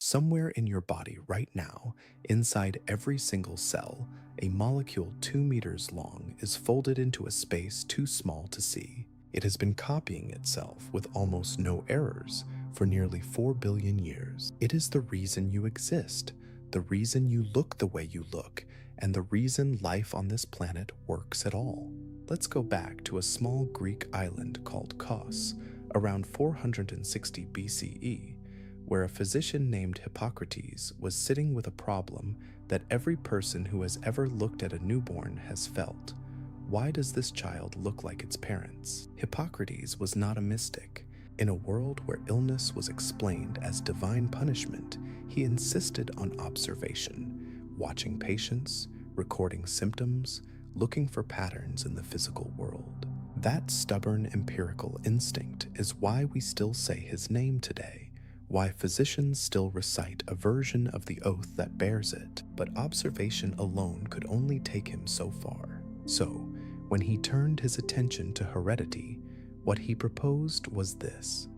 Somewhere in your body right now, inside every single cell, a molecule 2 meters long is folded into a space too small to see. It has been copying itself with almost no errors for nearly 4 billion years. It is the reason you exist, the reason you look the way you look, and the reason life on this planet works at all. Let's go back to a small Greek island called Kos, around 460 BCE, where a physician named Hippocrates was sitting with a problem that every person who has ever looked at a newborn has felt. Why does this child look like its parents? Hippocrates was not a mystic. In a world where illness was explained as divine punishment, he insisted on observation, watching patients, recording symptoms, looking for patterns in the physical world. That stubborn empirical instinct is why we still say his name today, why physicians still recite a version of the oath that bears it, but observation alone could only take him so far. So, when he turned his attention to heredity, what he proposed was this.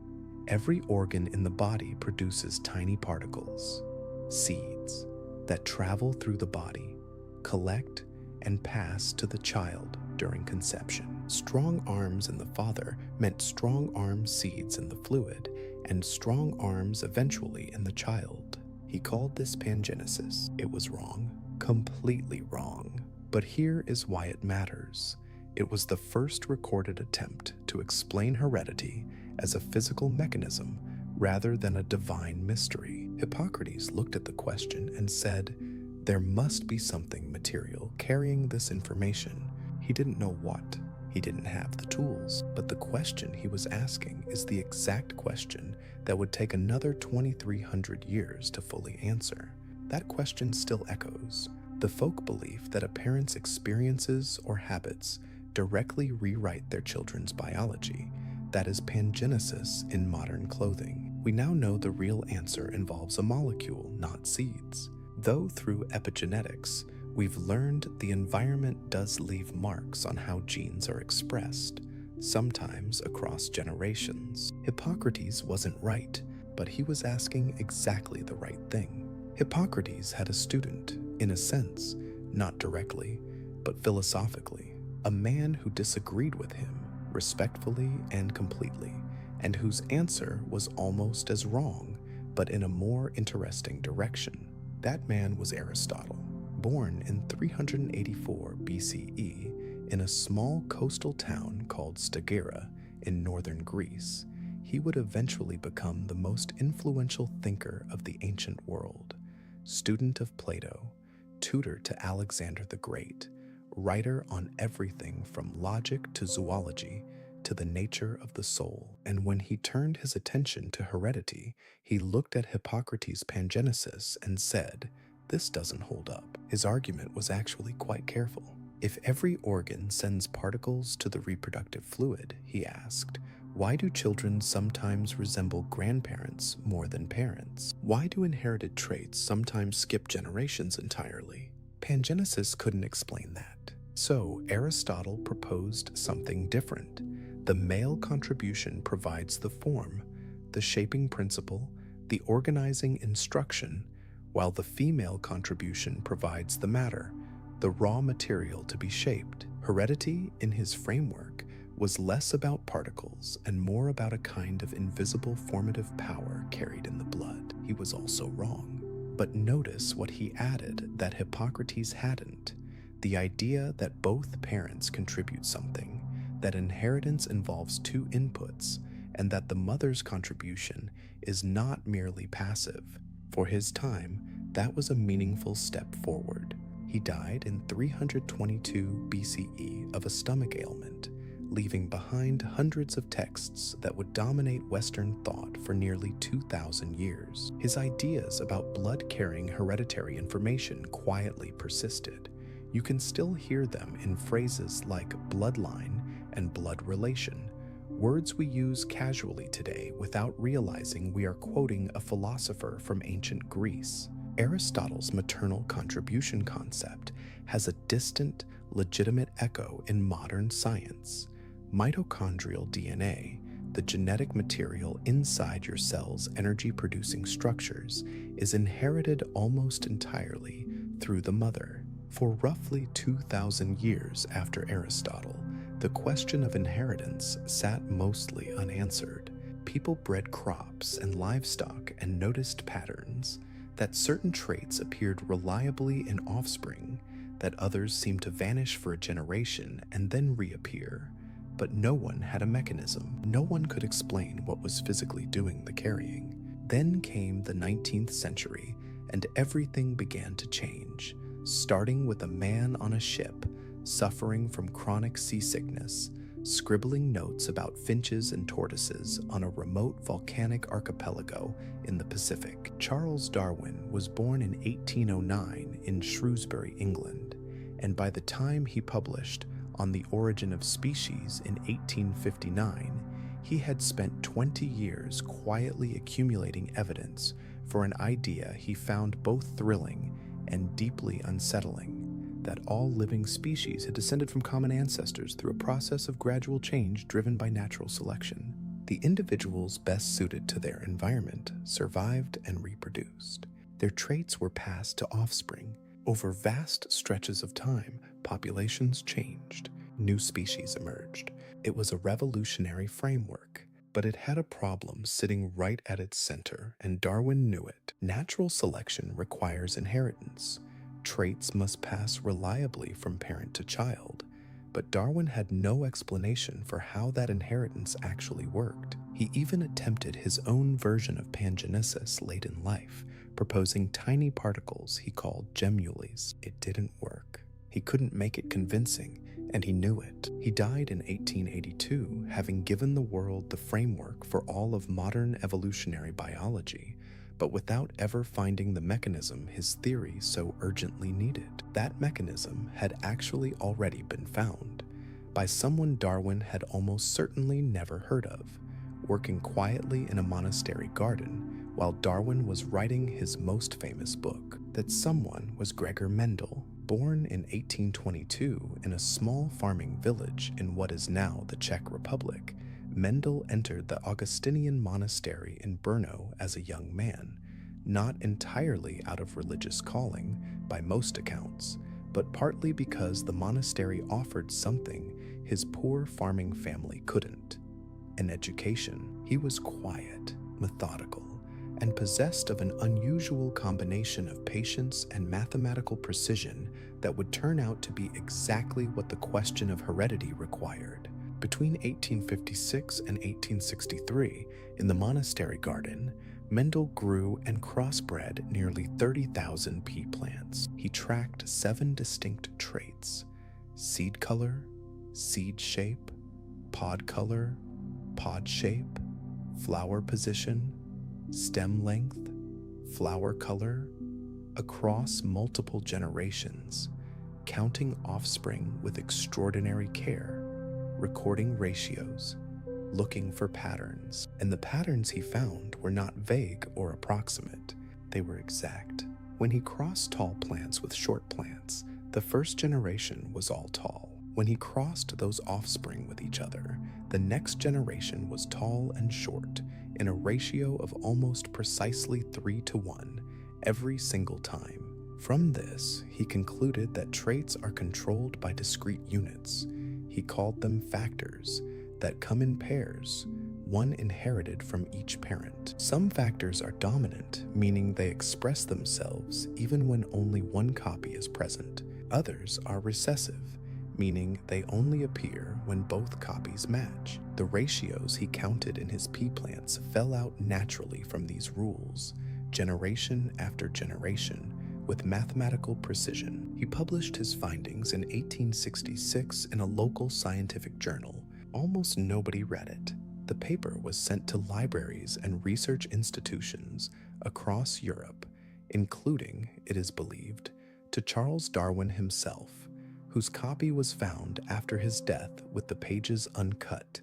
Every organ in the body produces tiny particles, seeds, that travel through the body, collect, and pass to the child during conception. Strong arms in the father meant strong arm seeds in the fluid, and strong arms eventually in the child. He called this pangenesis. It was wrong, completely wrong. But here is why it matters. It was the first recorded attempt to explain heredity as a physical mechanism rather than a divine mystery. Hippocrates looked at the question and said, there must be something material carrying this information. He didn't know what. He didn't have the tools, but the question he was asking is the exact question that would take another 2,300 years to fully answer. That question still echoes. The folk belief that a parent's experiences or habits directly rewrite their children's biology. That is pangenesis in modern clothing. We now know the real answer involves a molecule, not seeds. Though through epigenetics, we've learned the environment does leave marks on how genes are expressed, sometimes across generations. Hippocrates wasn't right, but he was asking exactly the right thing. Hippocrates had a student, in a sense, not directly, but philosophically, a man who disagreed with him respectfully and completely, and whose answer was almost as wrong, but in a more interesting direction. That man was Aristotle. Born in 384 BCE in a small coastal town called Stagira in northern Greece, he would eventually become the most influential thinker of the ancient world, student of Plato, tutor to Alexander the Great, writer on everything from logic to zoology to the nature of the soul. And when he turned his attention to heredity, he looked at Hippocrates' pangenesis and said, this doesn't hold up. His argument was actually quite careful. If every organ sends particles to the reproductive fluid, he asked, why do children sometimes resemble grandparents more than parents? Why do inherited traits sometimes skip generations entirely? Pangenesis couldn't explain that. So Aristotle proposed something different. The male contribution provides the form, the shaping principle, the organizing instruction, while the female contribution provides the matter, the raw material to be shaped. Heredity, in his framework, was less about particles and more about a kind of invisible formative power carried in the blood. He was also wrong. But notice what he added that Hippocrates hadn't: the idea that both parents contribute something, that inheritance involves two inputs, and that the mother's contribution is not merely passive. For his time, that was a meaningful step forward. He died in 322 BCE of a stomach ailment, leaving behind hundreds of texts that would dominate Western thought for nearly 2,000 years. His ideas about blood-carrying hereditary information quietly persisted. You can still hear them in phrases like bloodline and blood relation, words we use casually today without realizing we are quoting a philosopher from ancient Greece. Aristotle's maternal contribution concept has a distant, legitimate echo in modern science. Mitochondrial DNA, The genetic material inside your cell's energy-producing structures is inherited almost entirely through the mother. For roughly 2,000 years after Aristotle, the question of inheritance sat mostly unanswered. People bred crops and livestock and noticed patterns, that certain traits appeared reliably in offspring, that others seemed to vanish for a generation and then reappear. But no one had a mechanism. No one could explain what was physically doing the carrying. Then came the 19th century, and everything began to change, starting with a man on a ship, suffering from chronic seasickness, scribbling notes about finches and tortoises on a remote volcanic archipelago in the Pacific. Charles Darwin was born in 1809 in Shrewsbury, England, and by the time he published On the Origin of Species in 1859, he had spent 20 years quietly accumulating evidence for an idea he found both thrilling and deeply unsettling: that all living species had descended from common ancestors through a process of gradual change driven by natural selection. The individuals best suited to their environment survived and reproduced. Their traits were passed to offspring. Over vast stretches of time, populations changed. New species emerged. It was a revolutionary framework, but it had a problem sitting right at its center, and Darwin knew it. Natural selection requires inheritance. Traits must pass reliably from parent to child, but Darwin had no explanation for how that inheritance actually worked. He even attempted his own version of pangenesis late in life, proposing tiny particles he called gemmules. It didn't work. He couldn't make it convincing, and he knew it. He died in 1882, having given the world the framework for all of modern evolutionary biology, but without ever finding the mechanism his theory so urgently needed. That mechanism had actually already been found by someone Darwin had almost certainly never heard of, working quietly in a monastery garden while Darwin was writing his most famous book. That someone was Gregor Mendel. Born in 1822 in a small farming village in what is now the Czech Republic, Mendel entered the Augustinian monastery in Brno as a young man, not entirely out of religious calling by most accounts, but partly because the monastery offered something his poor farming family couldn't: an education. He was quiet, methodical, and possessed of an unusual combination of patience and mathematical precision that would turn out to be exactly what the question of heredity required. Between 1856 and 1863, in the monastery garden, Mendel grew and crossbred nearly 30,000 pea plants. He tracked 7 distinct traits: seed color, seed shape, pod color, pod shape, flower position, stem length, flower color, across multiple generations, counting offspring with extraordinary care, recording ratios, looking for patterns. And the patterns he found were not vague or approximate, they were exact. When he crossed tall plants with short plants, the first generation was all tall. When he crossed those offspring with each other, the next generation was tall and short, in a ratio of almost precisely 3-to-1 every single time. From this, he concluded that traits are controlled by discrete units. He called them factors that come in pairs, one inherited from each parent. Some factors are dominant, meaning they express themselves even when only one copy is present. Others are recessive, meaning they only appear when both copies match. The ratios he counted in his pea plants fell out naturally from these rules, generation after generation, with mathematical precision. He published his findings in 1866 in a local scientific journal. Almost nobody read it. The paper was sent to libraries and research institutions across Europe, including, it is believed, to Charles Darwin himself, whose copy was found after his death with the pages uncut,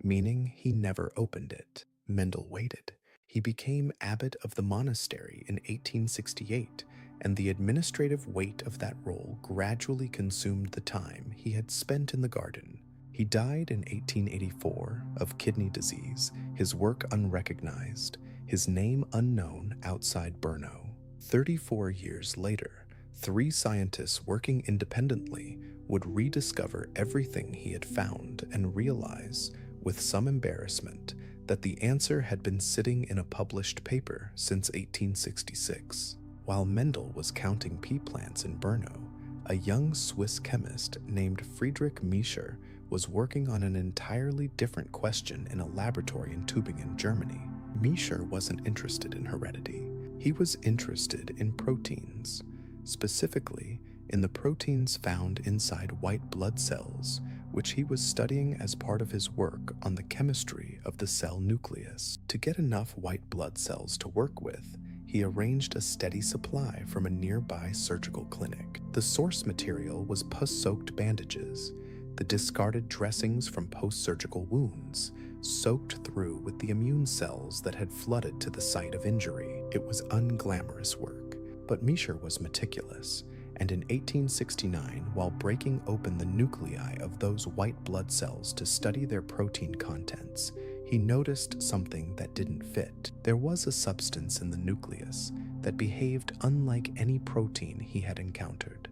meaning he never opened it. Mendel waited. He became abbot of the monastery in 1868, and the administrative weight of that role gradually consumed the time he had spent in the garden. He He died in 1884 of kidney disease, his work unrecognized, his name unknown outside Brno. 34 years later, 3 scientists working independently would rediscover everything he had found and realize, with some embarrassment, that the answer had been sitting in a published paper since 1866. While Mendel was counting pea plants in Brno, a young Swiss chemist named Friedrich Miescher was working on an entirely different question in a laboratory in Tübingen, Germany. Miescher wasn't interested in heredity. He was interested in proteins, specifically in the proteins found inside white blood cells, which he was studying as part of his work on the chemistry of the cell nucleus. To get enough white blood cells to work with, he arranged a steady supply from a nearby surgical clinic. The source material was pus-soaked bandages, the discarded dressings from post-surgical wounds, soaked through with the immune cells that had flooded to the site of injury. It was unglamorous work, but Miescher was meticulous, and in 1869, while breaking open the nuclei of those white blood cells to study their protein contents, he noticed something that didn't fit. There was a substance in the nucleus that behaved unlike any protein he had encountered.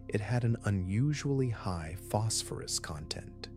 It had an unusually high phosphorus content.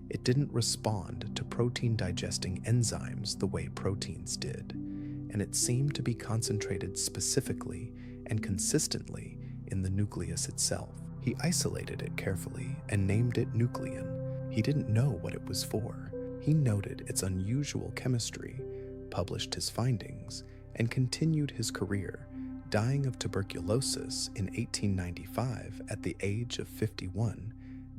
It didn't respond to protein-digesting enzymes the way proteins did, and it seemed to be concentrated specifically and consistently in the nucleus itself. He isolated it carefully and named it nuclein. He didn't know what it was for. He noted its unusual chemistry, published his findings, and continued his career, dying of tuberculosis in 1895 at the age of 51,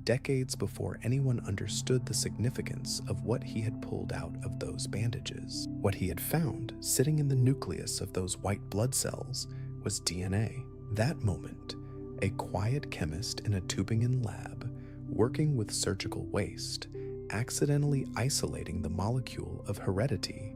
decades before anyone understood the significance of what he had pulled out of those bandages. What he had found sitting in the nucleus of those white blood cells was DNA. That moment, a quiet chemist in a Tübingen lab, working with surgical waste, accidentally isolating the molecule of heredity,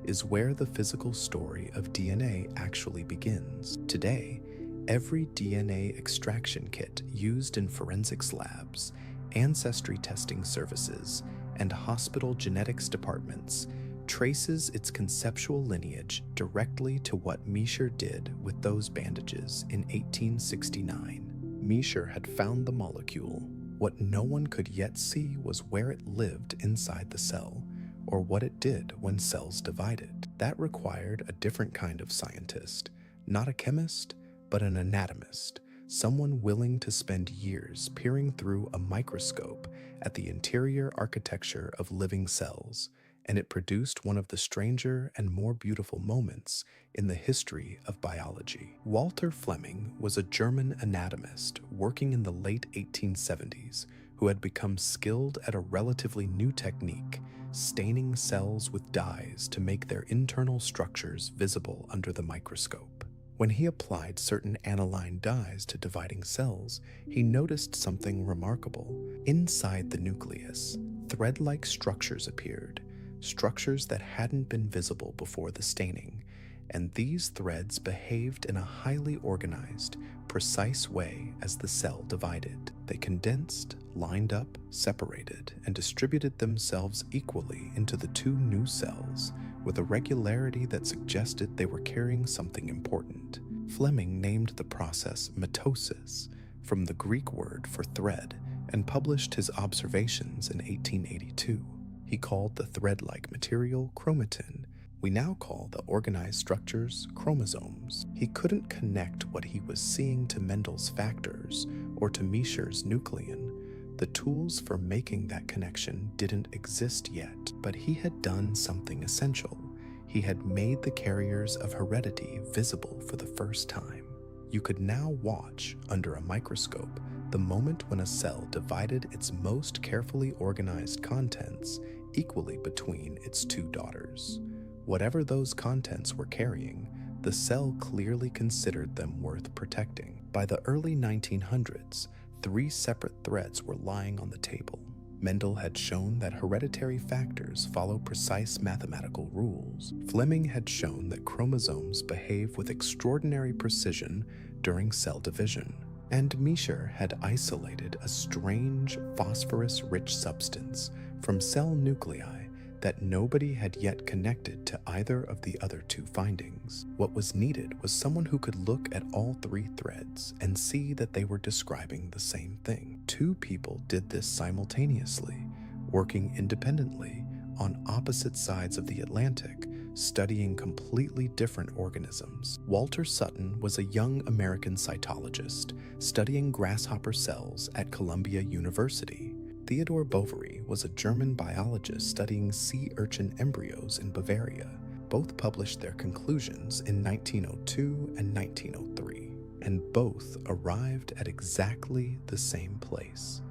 is where the physical story of DNA actually begins. Today, every DNA extraction kit used in forensics labs, ancestry testing services, and hospital genetics departments traces its conceptual lineage directly to what Miescher did with those bandages in 1869. Miescher had found the molecule. What no one could yet see was where it lived inside the cell, or what it did when cells divided. That required a different kind of scientist, not a chemist, but an anatomist, someone willing to spend years peering through a microscope at the interior architecture of living cells, and it produced one of the stranger and more beautiful moments in the history of biology. Walter Fleming was a German anatomist working in the late 1870s who had become skilled at a relatively new technique, staining cells with dyes to make their internal structures visible under the microscope. When he applied certain aniline dyes to dividing cells, he noticed something remarkable. Inside the nucleus, thread-like structures appeared, structures that hadn't been visible before the staining, and these threads behaved in a highly organized, precise way as the cell divided. They condensed, lined up, separated, and distributed themselves equally into the 2 new cells with a regularity that suggested they were carrying something important. Fleming named the process mitosis, from the Greek word for thread, and published his observations in 1882. He called the thread-like material chromatin. We now call the organized structures chromosomes. He couldn't connect what he was seeing to Mendel's factors or to Miescher's nuclein. The tools for making that connection didn't exist yet, but he had done something essential. He had made the carriers of heredity visible for the first time. You could now watch, under a microscope, the moment when a cell divided its most carefully organized contents equally between its 2 daughters. Whatever those contents were carrying, the cell clearly considered them worth protecting. By the early 1900s, 3 separate threads were lying on the table. Mendel had shown that hereditary factors follow precise mathematical rules. Fleming had shown that chromosomes behave with extraordinary precision during cell division. And Miescher had isolated a strange phosphorus-rich substance from cell nuclei that nobody had yet connected to either of the other two findings. What was needed was someone who could look at all three threads and see that they were describing the same thing. Two people did this simultaneously, working independently on opposite sides of the Atlantic, studying completely different organisms. Walter Sutton was a young American cytologist studying grasshopper cells at Columbia University. Theodore Boveri was a German biologist studying sea urchin embryos in Bavaria. Both published their conclusions in 1902 and 1903, and both arrived at exactly the same place: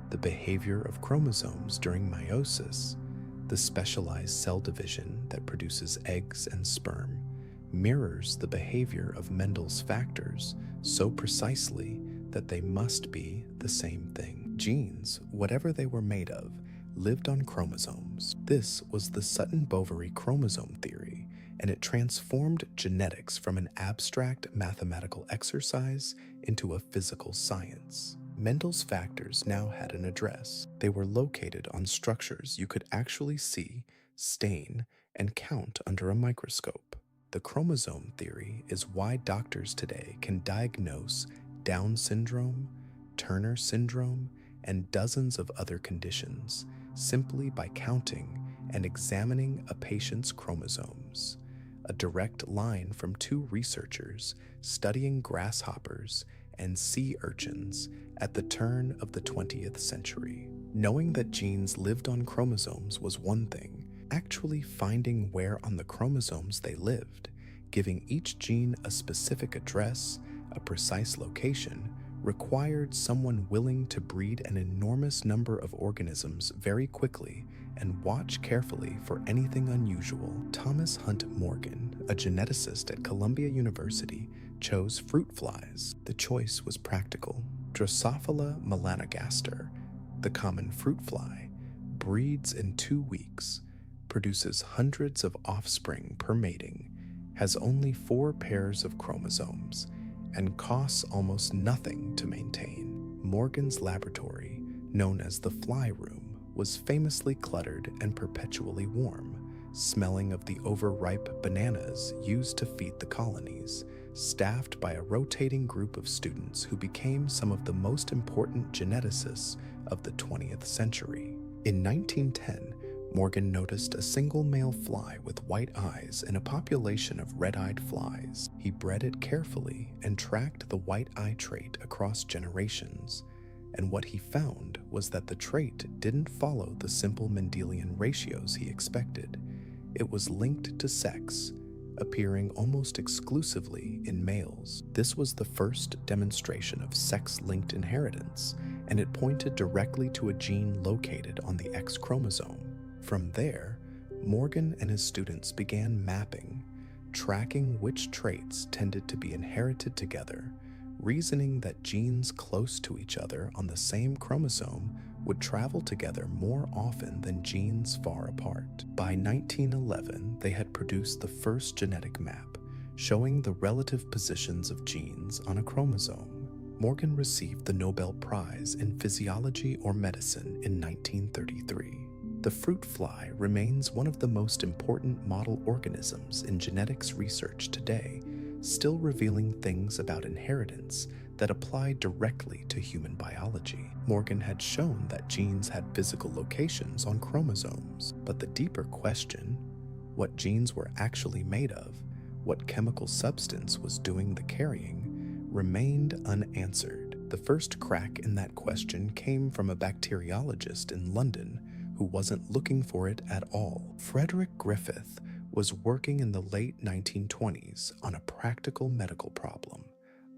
the behavior of chromosomes during meiosis. The specialized cell division that produces eggs and sperm mirrors the behavior of Mendel's factors so precisely that they must be the same thing. Genes, whatever they were made of, lived on chromosomes. This was the Sutton-Boveri chromosome theory, and it transformed genetics from an abstract mathematical exercise into a physical science. Mendel's factors now had an address. They were located on structures you could actually see, stain, and count under a microscope. The chromosome theory is why doctors today can diagnose Down syndrome, Turner syndrome, and dozens of other conditions simply by counting and examining a patient's chromosomes. A direct line from two researchers studying grasshoppers and sea urchins at the turn of the 20th century. Knowing that genes lived on chromosomes was one thing. Actually finding where on the chromosomes they lived, giving each gene a specific address, a precise location, required someone willing to breed an enormous number of organisms very quickly and watch carefully for anything unusual. Thomas Hunt Morgan, a geneticist at Columbia University, chose fruit flies. The choice was practical. Drosophila melanogaster, the common fruit fly, breeds in 2 weeks, produces hundreds of offspring per mating, has only 4 pairs of chromosomes, and costs almost nothing to maintain. Morgan's laboratory, known as the fly room, was famously cluttered and perpetually warm, smelling of the overripe bananas used to feed the colonies, staffed by a rotating group of students who became some of the most important geneticists of the 20th century. In 1910, Morgan noticed a single male fly with white eyes in a population of red-eyed flies. He bred it carefully and tracked the white eye trait across generations. And what he found was that the trait didn't follow the simple Mendelian ratios he expected. It was linked to sex, appearing almost exclusively in males. This was the first demonstration of sex-linked inheritance, and it pointed directly to a gene located on the X chromosome. From there, Morgan and his students began mapping, tracking which traits tended to be inherited together, reasoning that genes close to each other on the same chromosome would travel together more often than genes far apart. By 1911, they had produced the first genetic map, showing the relative positions of genes on a chromosome. Morgan received the Nobel Prize in Physiology or Medicine in 1933. The fruit fly remains one of the most important model organisms in genetics research today, still revealing things about inheritance that apply directly to human biology. Morgan had shown that genes had physical locations on chromosomes, but the deeper question, what genes were actually made of, what chemical substance was doing the carrying, remained unanswered. The first crack in that question came from a bacteriologist in London who wasn't looking for it at all. Frederick Griffith was working in the late 1920s on a practical medical problem,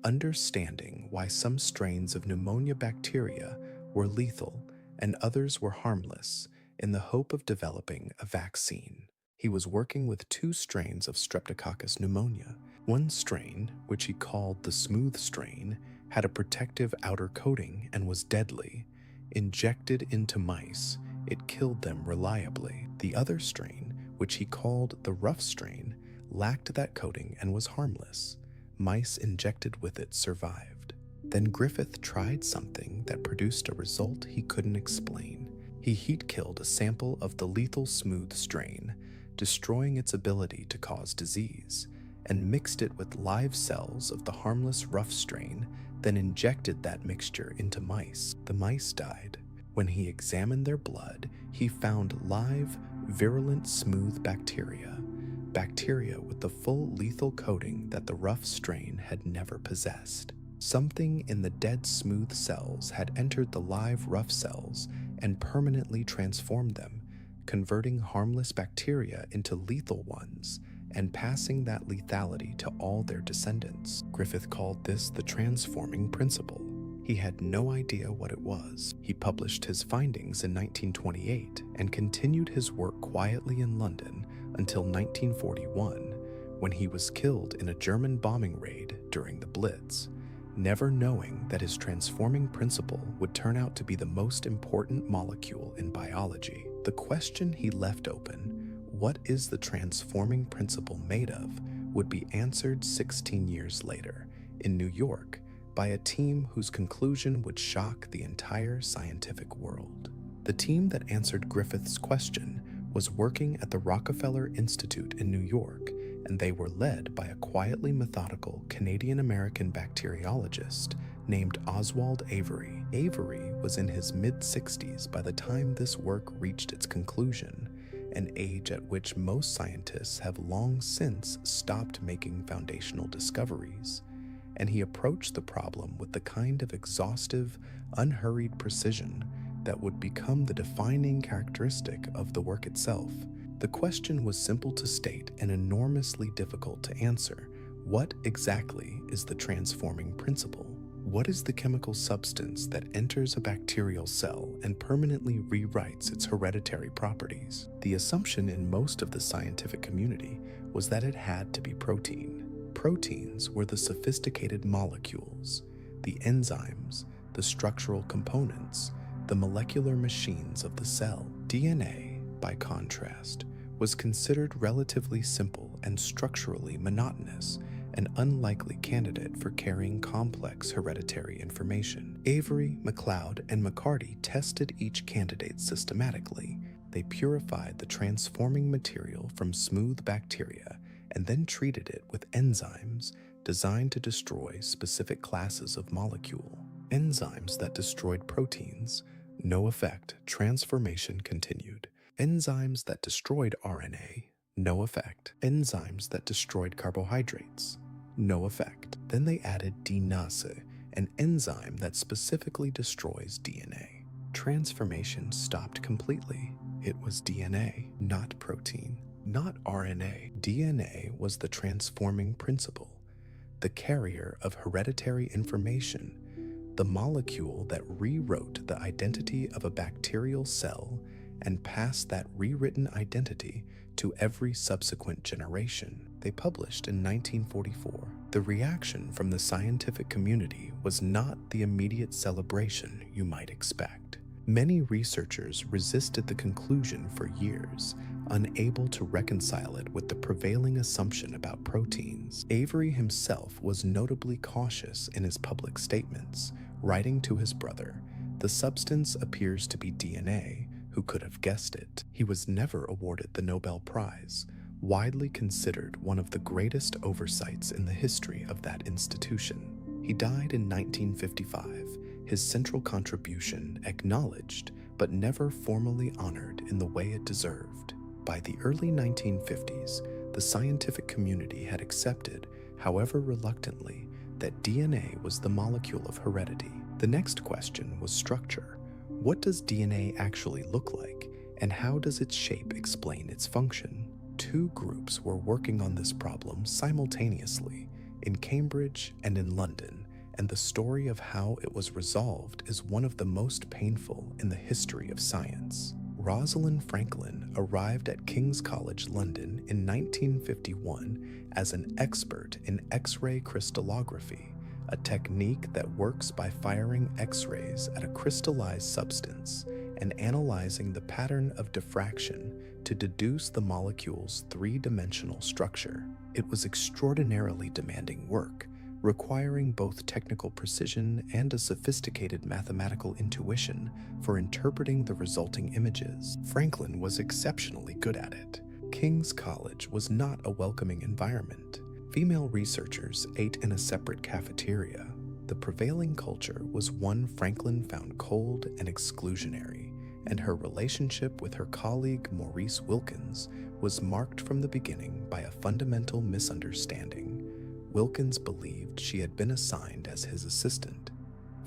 understanding why some strains of pneumonia bacteria were lethal and others were harmless, in the hope of developing a vaccine. He was working with 2 strains of Streptococcus pneumonia. One strain, which he called the smooth strain, had a protective outer coating and was deadly. Injected into mice, it killed them reliably. The other strain, which he called the rough strain, lacked that coating and was harmless. Mice injected with it survived. Then Griffith tried something that produced a result he couldn't explain. He heat-killed a sample of the lethal smooth strain, destroying its ability to cause disease, and mixed it with live cells of the harmless rough strain, then injected that mixture into mice. The mice died. When he examined their blood, he found live, virulent smooth bacteria with the full lethal coating that the rough strain had never possessed. Something in the dead smooth cells had entered the live rough cells and permanently transformed them, converting harmless bacteria into lethal ones and passing that lethality to all their descendants. Griffith called this the transforming principle. He had no idea what it was. He published his findings in 1928 and continued his work quietly in London until 1941, when he was killed in a German bombing raid during the Blitz, never knowing that his transforming principle would turn out to be the most important molecule in biology. The question he left open, what is the transforming principle made of, would be answered 16 years later in New York by a team whose conclusion would shock the entire scientific world. The team that answered Griffith's question was working at the Rockefeller Institute in New York, and they were led by a quietly methodical Canadian-American bacteriologist named Oswald Avery. Avery was in his mid-60s by the time this work reached its conclusion, an age at which most scientists have long since stopped making foundational discoveries, and he approached the problem with the kind of exhaustive, unhurried precision that would become the defining characteristic of the work itself. The question was simple to state and enormously difficult to answer. What exactly is the transforming principle? What is the chemical substance that enters a bacterial cell and permanently rewrites its hereditary properties? The assumption in most of the scientific community was that it had to be protein. Proteins were the sophisticated molecules, the enzymes, the structural components, the molecular machines of the cell. DNA, by contrast, was considered relatively simple and structurally monotonous, an unlikely candidate for carrying complex hereditary information. Avery, MacLeod, and McCarty tested each candidate systematically. They purified the transforming material from smooth bacteria and then treated it with enzymes designed to destroy specific classes of molecule. Enzymes that destroyed proteins, no effect, transformation continued. Enzymes that destroyed RNA, no effect. Enzymes that destroyed carbohydrates, no effect. Then they added DNase, an enzyme that specifically destroys DNA. Transformation stopped completely. It was DNA, not protein, not RNA. DNA was the transforming principle, the carrier of hereditary information, the molecule that rewrote the identity of a bacterial cell and passed that rewritten identity to every subsequent generation. They published in 1944. The reaction from the scientific community was not the immediate celebration you might expect. Many researchers resisted the conclusion for years, unable to reconcile it with the prevailing assumption about proteins. Avery himself was notably cautious in his public statements, writing to his brother, "The substance appears to be DNA. Who could have guessed it?" He was never awarded the Nobel Prize, widely considered one of the greatest oversights in the history of that institution. He died in 1955, his central contribution acknowledged but never formally honored in the way it deserved. By the early 1950s, the scientific community had accepted, however reluctantly, that DNA was the molecule of heredity. The next question was structure. What does DNA actually look like, and how does its shape explain its function? Two groups were working on this problem simultaneously, in Cambridge and in London, and the story of how it was resolved is one of the most painful in the history of science. Rosalind Franklin arrived at King's College London in 1951 as an expert in X-ray crystallography, a technique that works by firing X-rays at a crystallized substance and analyzing the pattern of diffraction to deduce the molecule's three-dimensional structure. It was extraordinarily demanding work, requiring both technical precision and a sophisticated mathematical intuition for interpreting the resulting images. Franklin was exceptionally good at it. King's College was not a welcoming environment. Female researchers ate in a separate cafeteria. The prevailing culture was one Franklin found cold and exclusionary, and her relationship with her colleague Maurice Wilkins was marked from the beginning by a fundamental misunderstanding. Wilkins believed she had been assigned as his assistant.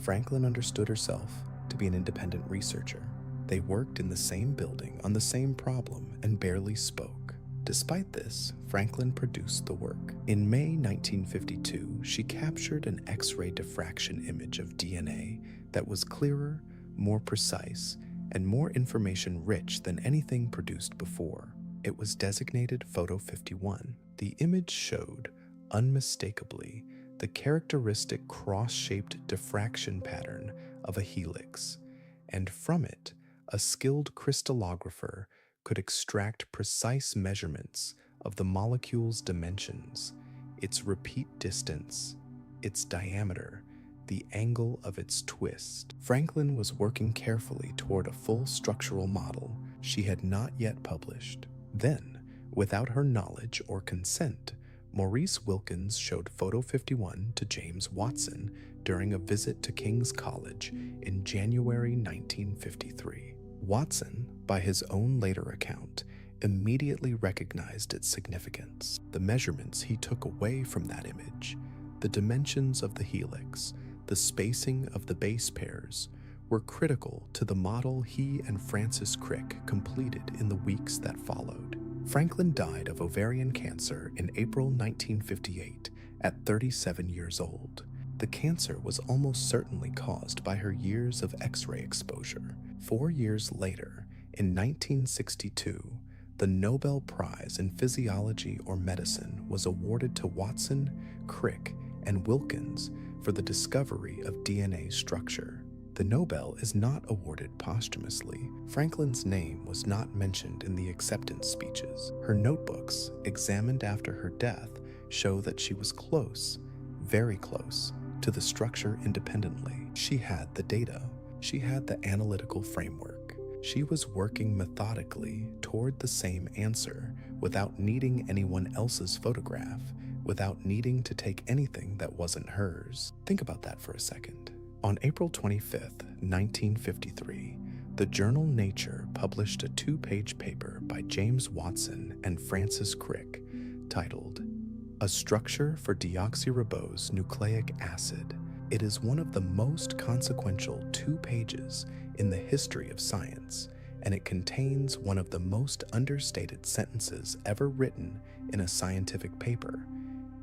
Franklin understood herself to be an independent researcher. They worked in the same building on the same problem and barely spoke. Despite this, Franklin produced the work. In May 1952, she captured an X-ray diffraction image of DNA that was clearer, more precise, and more information-rich than anything produced before. It was designated Photo 51. The image showed, unmistakably, the characteristic cross-shaped diffraction pattern of a helix, and from it, a skilled crystallographer could extract precise measurements of the molecule's dimensions, its repeat distance, its diameter, the angle of its twist. Franklin was working carefully toward a full structural model she had not yet published. Then, without her knowledge or consent, Maurice Wilkins showed Photo 51 to James Watson during a visit to King's College in January 1953. Watson, by his own later account, immediately recognized its significance. The measurements he took away from that image, the dimensions of the helix, the spacing of the base pairs, were critical to the model he and Francis Crick completed in the weeks that followed. Franklin died of ovarian cancer in April 1958 at 37 years old. The cancer was almost certainly caused by her years of X-ray exposure. 4 years later, in 1962, the Nobel Prize in Physiology or Medicine was awarded to Watson, Crick, and Wilkins for the discovery of DNA structure. The Nobel is not awarded posthumously. Franklin's name was not mentioned in the acceptance speeches. Her notebooks, examined after her death, show that she was close, very close, to the structure independently. She had the data. She had the analytical framework. She was working methodically toward the same answer without needing anyone else's photograph, without needing to take anything that wasn't hers. Think about that for a second. On April 25th, 1953, the journal Nature published a 2-page paper by James Watson and Francis Crick titled, "A Structure for Deoxyribose Nucleic Acid." It is one of the most consequential 2 pages in the history of science, and it contains one of the most understated sentences ever written in a scientific paper.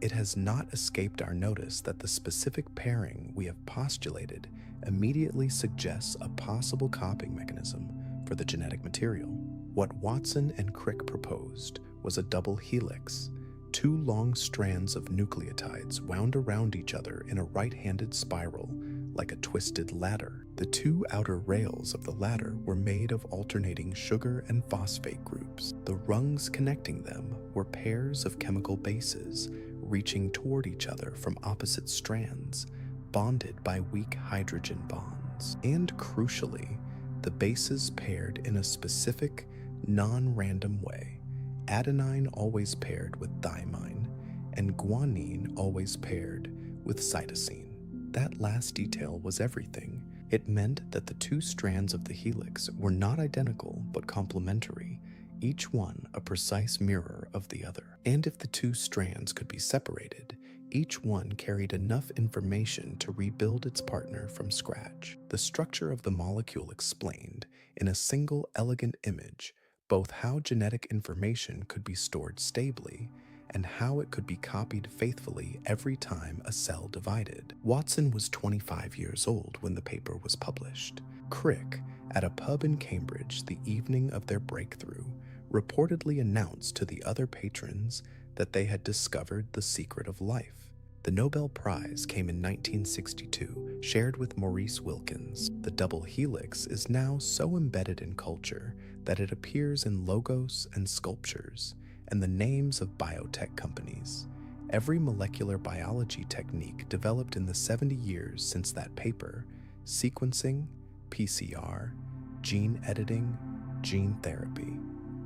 It has not escaped our notice that the specific pairing we have postulated immediately suggests a possible copying mechanism for the genetic material. What Watson and Crick proposed was a double helix, 2 long strands of nucleotides wound around each other in a right-handed spiral like a twisted ladder. The 2 outer rails of the ladder were made of alternating sugar and phosphate groups. The rungs connecting them were pairs of chemical bases reaching toward each other from opposite strands, bonded by weak hydrogen bonds. And crucially, the bases paired in a specific, non-random way. Adenine always paired with thymine, and guanine always paired with cytosine. That last detail was everything. It meant that the 2 strands of the helix were not identical but complementary, each one a precise mirror of the other. And if the 2 strands could be separated, each one carried enough information to rebuild its partner from scratch. The structure of the molecule explained, in a single elegant image, both how genetic information could be stored stably and how it could be copied faithfully every time a cell divided. Watson was 25 years old when the paper was published. Crick, at a pub in Cambridge the evening of their breakthrough, reportedly announced to the other patrons that they had discovered the secret of life. The Nobel Prize came in 1962, shared with Maurice Wilkins. The double helix is now so embedded in culture that it appears in logos and sculptures and the names of biotech companies. Every molecular biology technique developed in the 70 years since that paper, sequencing, PCR, gene editing, gene therapy,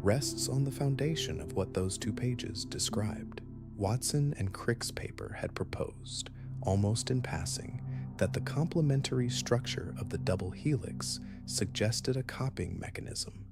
rests on the foundation of what those 2 pages described. Watson and Crick's paper had proposed, almost in passing, that the complementary structure of the double helix suggested a copying mechanism,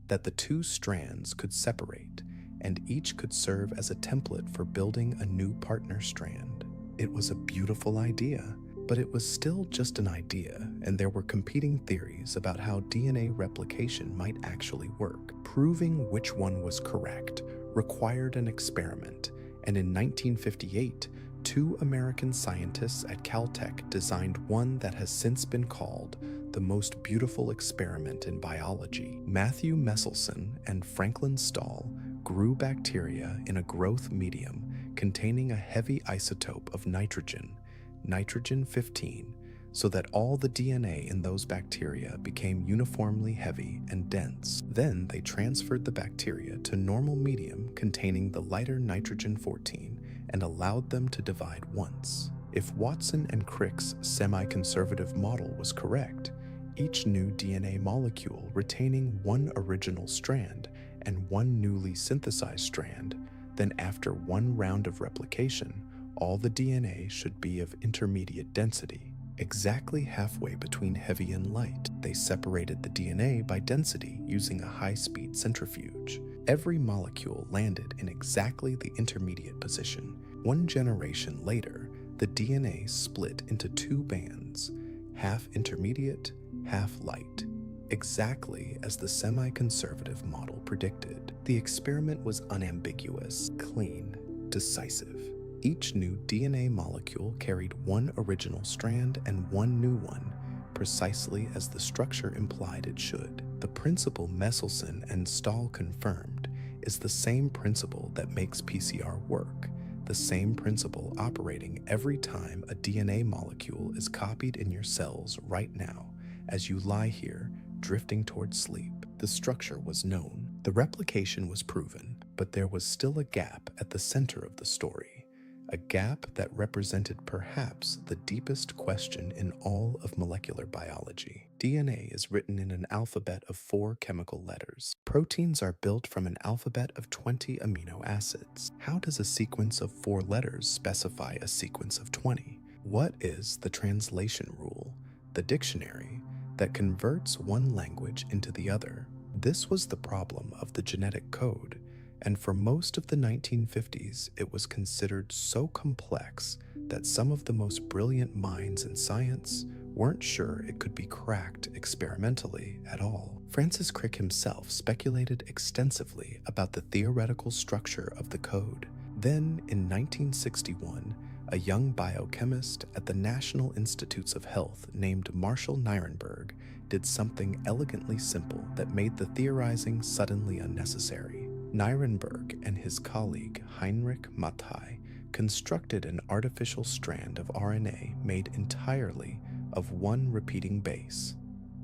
that the 2 strands could separate and each could serve as a template for building a new partner strand. It was a beautiful idea, but it was still just an idea, and there were competing theories about how DNA replication might actually work. Proving which one was correct required an experiment, and in 1958, 2 American scientists at Caltech designed one that has since been called the most beautiful experiment in biology. Matthew Meselson and Franklin Stahl grew bacteria in a growth medium containing a heavy isotope of nitrogen, nitrogen-15, so that all the DNA in those bacteria became uniformly heavy and dense. Then they transferred the bacteria to normal medium containing the lighter nitrogen-14 and allowed them to divide once. If Watson and Crick's semi-conservative model was correct, each new DNA molecule retaining 1 original strand and 1 newly synthesized strand, then after 1 round of replication, all the DNA should be of intermediate density, exactly halfway between heavy and light. They separated the DNA by density using a high-speed centrifuge. Every molecule landed in exactly the intermediate position. 1 generation later, the DNA split into 2 bands, half intermediate, half light, exactly as the semi-conservative model predicted. The experiment was unambiguous, clean, decisive. Each new DNA molecule carried 1 original strand and 1 new one, precisely as the structure implied it should. The principle Meselson and Stahl confirmed is the same principle that makes PCR work, the same principle operating every time a DNA molecule is copied in your cells right now, as you lie here, drifting towards sleep. The structure was known, the replication was proven, but there was still a gap at the center of the story, a gap that represented perhaps the deepest question in all of molecular biology. DNA is written in an alphabet of 4 chemical letters. Proteins are built from an alphabet of 20 amino acids. How does a sequence of 4 letters specify a sequence of 20? What is the translation rule, the dictionary, that converts one language into the other? This was the problem of the genetic code, and for most of the 1950s, it was considered so complex that some of the most brilliant minds in science weren't sure it could be cracked experimentally at all. Francis Crick himself speculated extensively about the theoretical structure of the code. Then, in 1961, a young biochemist at the National Institutes of Health named Marshall Nirenberg did something elegantly simple that made the theorizing suddenly unnecessary. Nirenberg and his colleague Heinrich Mattei constructed an artificial strand of RNA made entirely of 1 repeating base,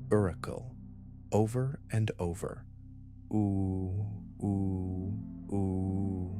uracil, over and over, ooh, ooh, ooh,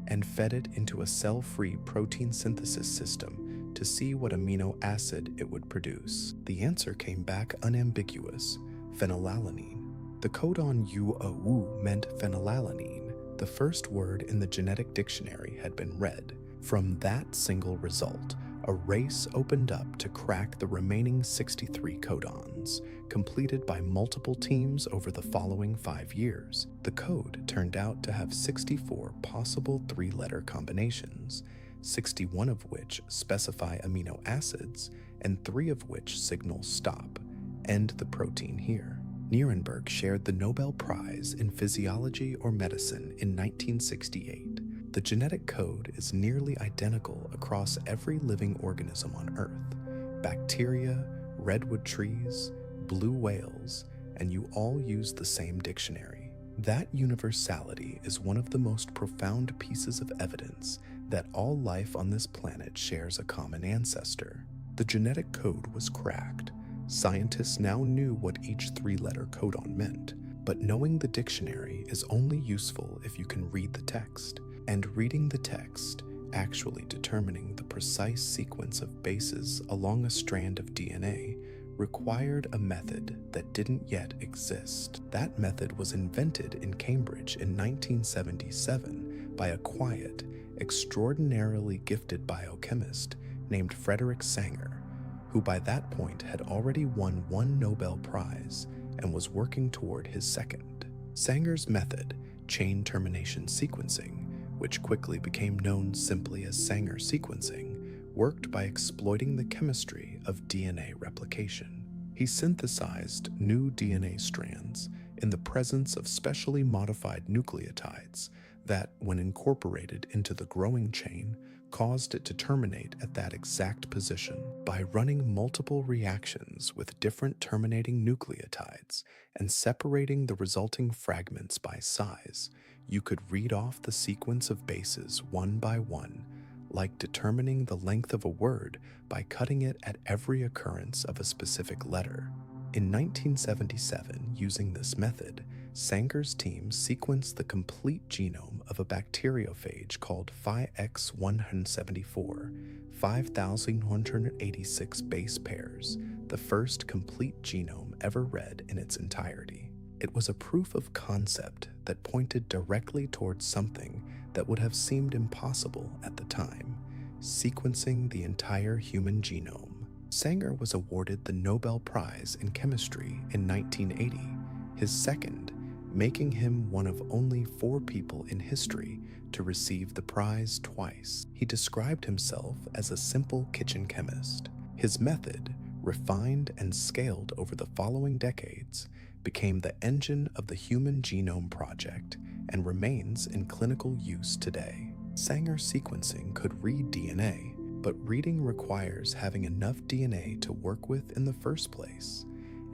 and fed it into a cell-free protein synthesis system to see what amino acid it would produce. The answer came back unambiguous: phenylalanine. The codon UOU meant phenylalanine. The first word in the genetic dictionary had been read. From that single result, a race opened up to crack the remaining 63 codons, completed by multiple teams over the following 5 years. The code turned out to have 64 possible 3-letter combinations, 61 of which specify amino acids, and 3 of which signal stop, end the protein here. Nirenberg shared the Nobel Prize in Physiology or Medicine in 1968. The genetic code is nearly identical across every living organism on Earth: bacteria, redwood trees, blue whales, and you all use the same dictionary. That universality is one of the most profound pieces of evidence that all life on this planet shares a common ancestor. The genetic code was cracked. Scientists now knew what each 3-letter codon meant, but knowing the dictionary is only useful if you can read the text. And reading the text, Actually determining the precise sequence of bases along a strand of DNA required a method that didn't yet exist. That method was invented in Cambridge in 1977 by a quiet, extraordinarily gifted biochemist named Frederick Sanger, who by that point had already won 1 Nobel Prize and was working toward his second. Sanger's method, chain termination sequencing, which quickly became known simply as Sanger sequencing, worked by exploiting the chemistry of DNA replication. He synthesized new DNA strands in the presence of specially modified nucleotides that, when incorporated into the growing chain, caused it to terminate at that exact position. By running multiple reactions with different terminating nucleotides and separating the resulting fragments by size, you could read off the sequence of bases one by one, like determining the length of a word by cutting it at every occurrence of a specific letter. In 1977, using this method, Sanger's team sequenced the complete genome of a bacteriophage called Phi-X174, 5,186 base pairs, the first complete genome ever read in its entirety. It was a proof of concept that pointed directly towards something that would have seemed impossible at the time: sequencing the entire human genome. Sanger was awarded the Nobel Prize in Chemistry in 1980, his second, making him one of only 4 people in history to receive the prize twice. He described himself as a simple kitchen chemist. His method, refined and scaled over the following decades, became the engine of the Human Genome Project and remains in clinical use today. Sanger sequencing could read DNA, but reading requires having enough DNA to work with in the first place.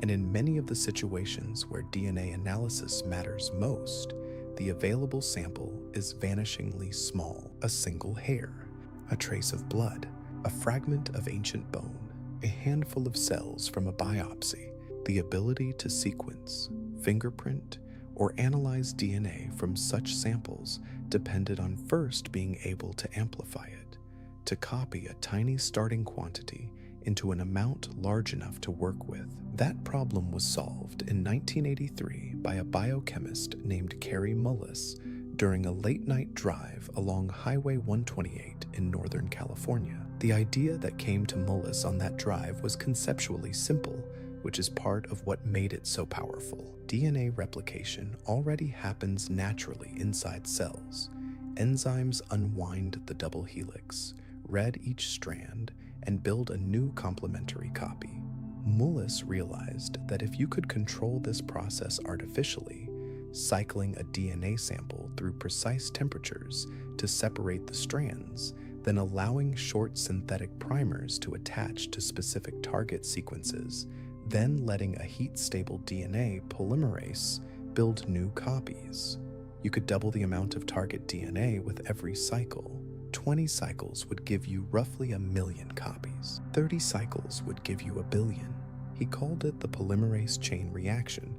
And in many of the situations where DNA analysis matters most, the available sample is vanishingly small: a single hair, a trace of blood, a fragment of ancient bone, a handful of cells from a biopsy. The ability to sequence, fingerprint, or analyze DNA from such samples depended on first being able to amplify it, to copy a tiny starting quantity into an amount large enough to work with. That problem was solved in 1983 by a biochemist named Kary Mullis during a late-night drive along Highway 128 in Northern California. The idea that came to Mullis on that drive was conceptually simple, which is part of what made it so powerful. DNA replication already happens naturally inside cells. Enzymes unwind the double helix, read each strand, and build a new complementary copy. Mullis realized that if you could control this process artificially, cycling a DNA sample through precise temperatures to separate the strands, then allowing short synthetic primers to attach to specific target sequences, then letting a heat-stable DNA polymerase build new copies. You could double the amount of target DNA with every cycle. 20 cycles would give you roughly 1,000,000 copies. 30 cycles would give you 1,000,000,000. He called it the polymerase chain reaction,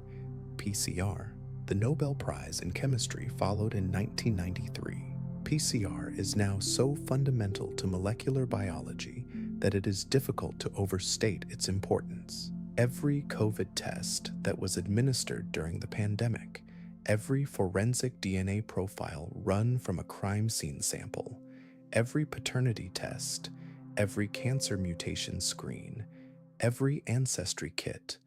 PCR. The Nobel Prize in Chemistry followed in 1993. PCR is now so fundamental to molecular biology that it is difficult to overstate its importance. Every COVID test that was administered during the pandemic, every forensic DNA profile run from a crime scene sample, every paternity test, every cancer mutation screen, every ancestry kit,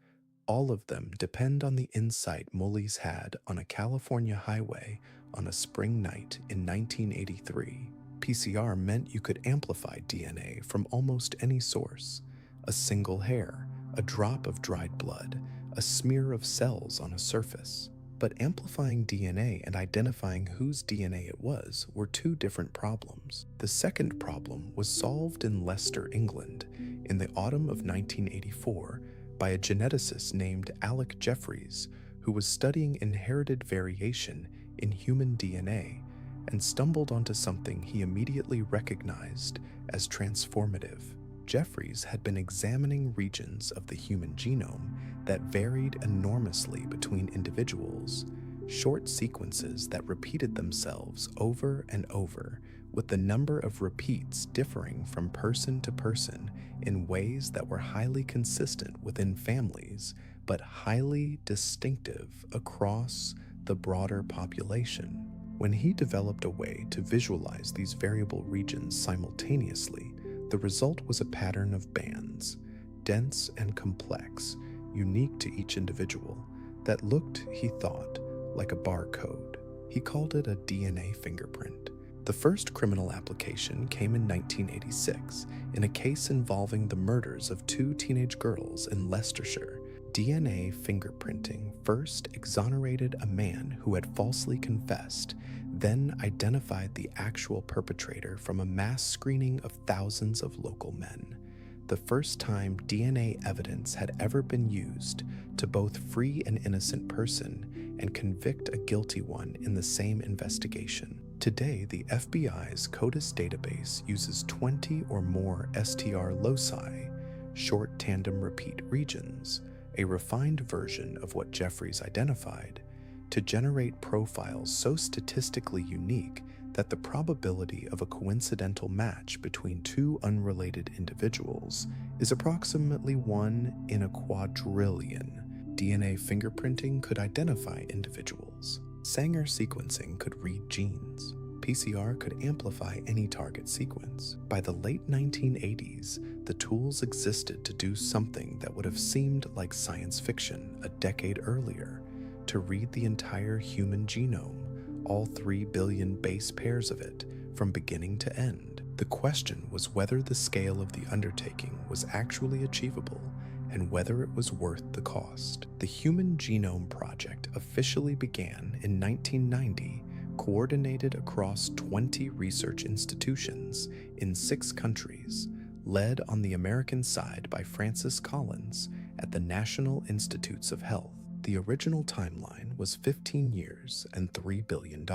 all of them depend on the insight Mullis had on a California highway on a spring night in 1983. PCR meant you could amplify DNA from almost any source: a single hair, a drop of dried blood, a smear of cells on a surface. But amplifying DNA and identifying whose DNA it was were 2 different problems. The second problem was solved in Leicester, England, in the autumn of 1984 by a geneticist named Alec Jeffreys, who was studying inherited variation in human DNA and stumbled onto something he immediately recognized as transformative. Jeffreys had been examining regions of the human genome that varied enormously between individuals, short sequences that repeated themselves over and over with the number of repeats differing from person to person in ways that were highly consistent within families, but highly distinctive across the broader population. When he developed a way to visualize these variable regions simultaneously, the result was a pattern of bands, dense and complex, unique to each individual, that looked, he thought, like a barcode. He called it a DNA fingerprint. The first criminal application came in 1986 in a case involving the murders of two teenage girls in Leicestershire. DNA fingerprinting first exonerated a man who had falsely confessed, then identified the actual perpetrator from a mass screening of thousands of local men. The first time DNA evidence had ever been used to both free an innocent person and convict a guilty one in the same investigation. Today, the FBI's CODIS database uses 20 or more STR loci, short tandem repeat regions, a refined version of what Jeffries identified, to generate profiles so statistically unique that the probability of a coincidental match between two unrelated individuals is approximately 1 in a quadrillion. DNA fingerprinting could identify individuals. Sanger sequencing could read genes. PCR could amplify any target sequence. By the late 1980s, the tools existed to do something that would have seemed like science fiction a decade earlier, to read the entire human genome, all 3 billion base pairs of it, from beginning to end. The question was whether the scale of the undertaking was actually achievable and whether it was worth the cost. The Human Genome Project officially began in 1990, coordinated across 20 research institutions in 6 countries, led on the American side by Francis Collins at the National Institutes of Health. The original timeline was 15 years and $3 billion,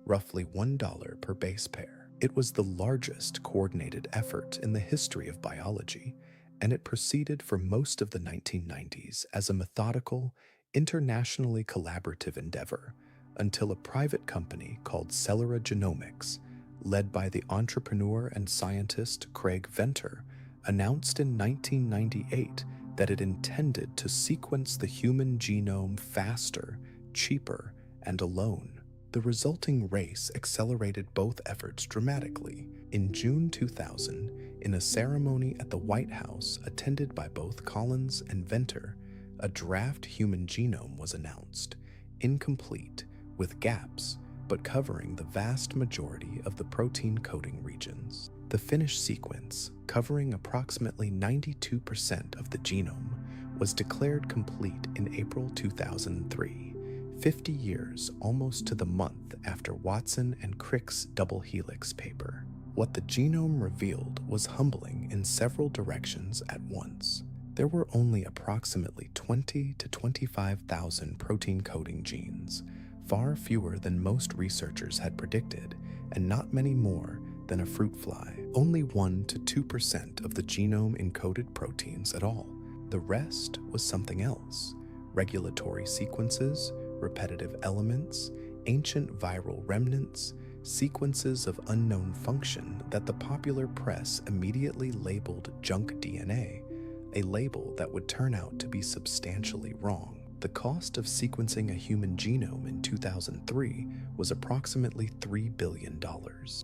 roughly $1 per base pair. It was the largest coordinated effort in the history of biology, and it proceeded for most of the 1990s as a methodical, internationally collaborative endeavor until a private company called Celera Genomics, led by the entrepreneur and scientist Craig Venter, announced in 1998 that it intended to sequence the human genome faster, cheaper, and alone. The resulting race accelerated both efforts dramatically. In June 2000, in a ceremony at the White House attended by both Collins and Venter, a draft human genome was announced, incomplete, with gaps, but covering the vast majority of the protein coding regions. The finished sequence, covering approximately 92% of the genome, was declared complete in April 2003, 50 years almost to the month after Watson and Crick's double helix paper. What the genome revealed was humbling in several directions at once. There were only approximately 20 to 25,000 protein coding genes, far fewer than most researchers had predicted, and not many more than a fruit fly. Only 1 to 2% of the genome encoded proteins at all. The rest was something else: regulatory sequences, repetitive elements, ancient viral remnants, sequences of unknown function that the popular press immediately labeled junk DNA, a label that would turn out to be substantially wrong. The cost of sequencing a human genome in 2003 was approximately $3 billion.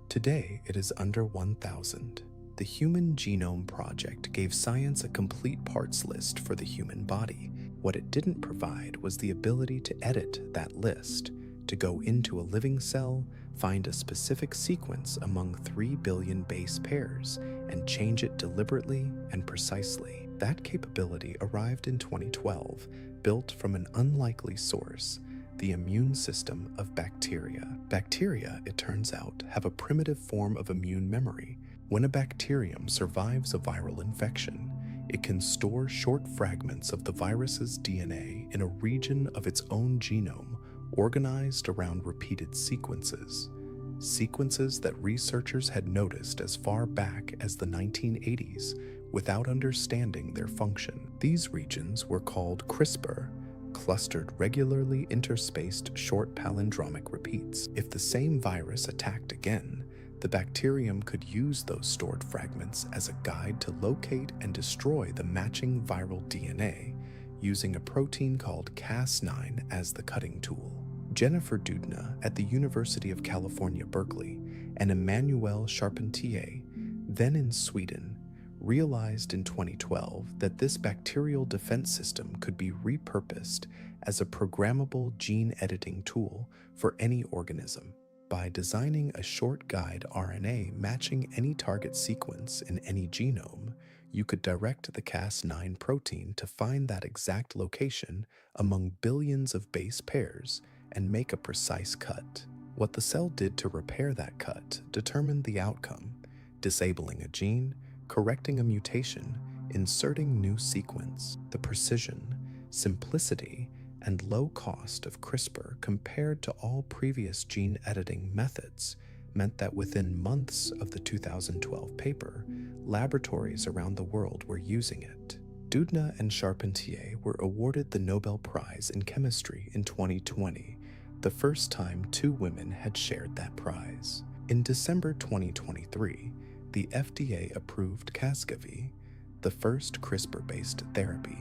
Today, it is under 1,000. The Human Genome Project gave science a complete parts list for the human body. What it didn't provide was the ability to edit that list, to go into a living cell, find a specific sequence among 3 billion base pairs, and change it deliberately and precisely. That capability arrived in 2012, built from an unlikely source, the immune system of bacteria. Bacteria, it turns out, have a primitive form of immune memory. When a bacterium survives a viral infection, it can store short fragments of the virus's DNA in a region of its own genome, organized around repeated sequences. Sequences that researchers had noticed as far back as the 1980s without understanding their function. These regions were called CRISPR, clustered regularly interspaced short palindromic repeats. If the same virus attacked again, The bacterium could use those stored fragments as a guide to locate and destroy the matching viral DNA, using a protein called Cas9 as the cutting tool. Jennifer Doudna at the University of California, Berkeley, and Emmanuel Charpentier, then in Sweden, realized in 2012 that this bacterial defense system could be repurposed as a programmable gene editing tool for any organism. By designing a short guide RNA matching any target sequence in any genome, you could direct the Cas9 protein to find that exact location among billions of base pairs and make a precise cut. What the cell did to repair that cut determined the outcome, disabling a gene, correcting a mutation, inserting new sequence. The precision, simplicity, and low cost of CRISPR compared to all previous gene editing methods meant that within months of the 2012 paper, laboratories around the world were using it. Doudna and Charpentier were awarded the Nobel Prize in Chemistry in 2020, the first time two women had shared that prize. In December 2023, the FDA approved Casgevy, the first CRISPR-based therapy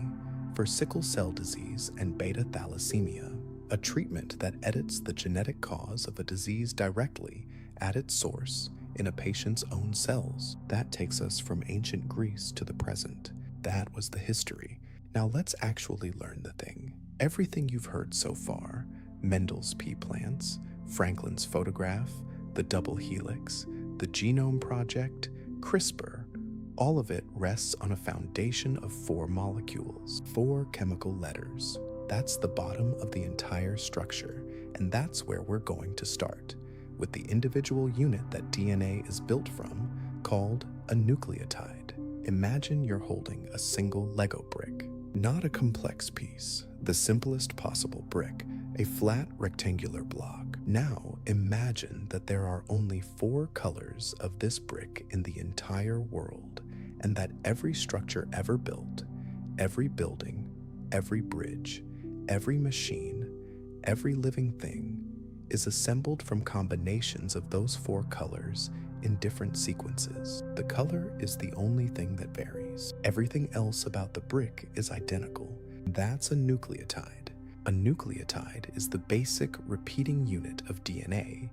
for sickle cell disease and beta thalassemia, a treatment that edits the genetic cause of a disease directly at its source in a patient's own cells. That takes us from ancient Greece to the present. That was the history. Now let's actually learn the thing. Everything you've heard so far, Mendel's pea plants, Franklin's photograph, the double helix, the Genome Project, CRISPR, all of it rests on a foundation of 4 molecules, 4 chemical letters. That's the bottom of the entire structure, and that's where we're going to start, with the individual unit that DNA is built from, called a nucleotide. Imagine you're holding a single Lego brick, not a complex piece, the simplest possible brick, a flat rectangular block. Now imagine that there are only 4 colors of this brick in the entire world, and that every structure ever built, every building, every bridge, every machine, every living thing is assembled from combinations of those 4 colors in different sequences. The color is the only thing that varies. Everything else about the brick is identical. That's a nucleotide. A nucleotide is the basic repeating unit of DNA,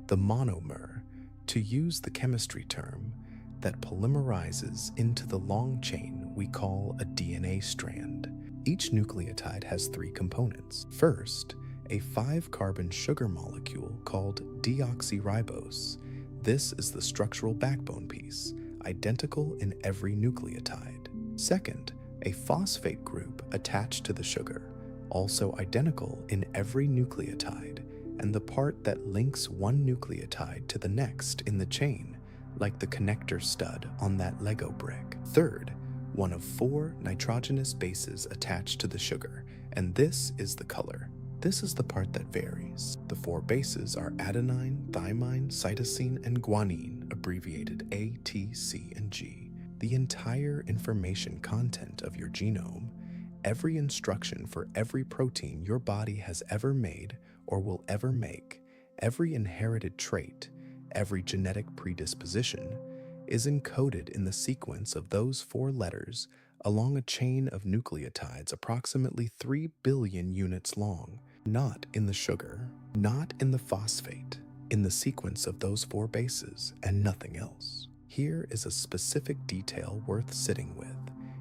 the monomer, to use the chemistry term, that polymerizes into the long chain we call a DNA strand. Each nucleotide has 3 components. First, a 5-carbon sugar molecule called deoxyribose. This is the structural backbone piece, identical in every nucleotide. Second, a phosphate group attached to the sugar, also identical in every nucleotide, and the part that links one nucleotide to the next in the chain, like the connector stud on that Lego brick. Third, one of 4 nitrogenous bases attached to the sugar, and this is the color. This is the part that varies. The 4 bases are adenine, thymine, cytosine, and guanine, abbreviated A, T, C, and G. The entire information content of your genome, every instruction for every protein your body has ever made or will ever make, every inherited trait, every genetic predisposition, is encoded in the sequence of those 4 letters along a chain of nucleotides approximately 3 billion units long. Not in the sugar, not in the phosphate, in the sequence of those 4 bases and nothing else. Here is a specific detail worth sitting with.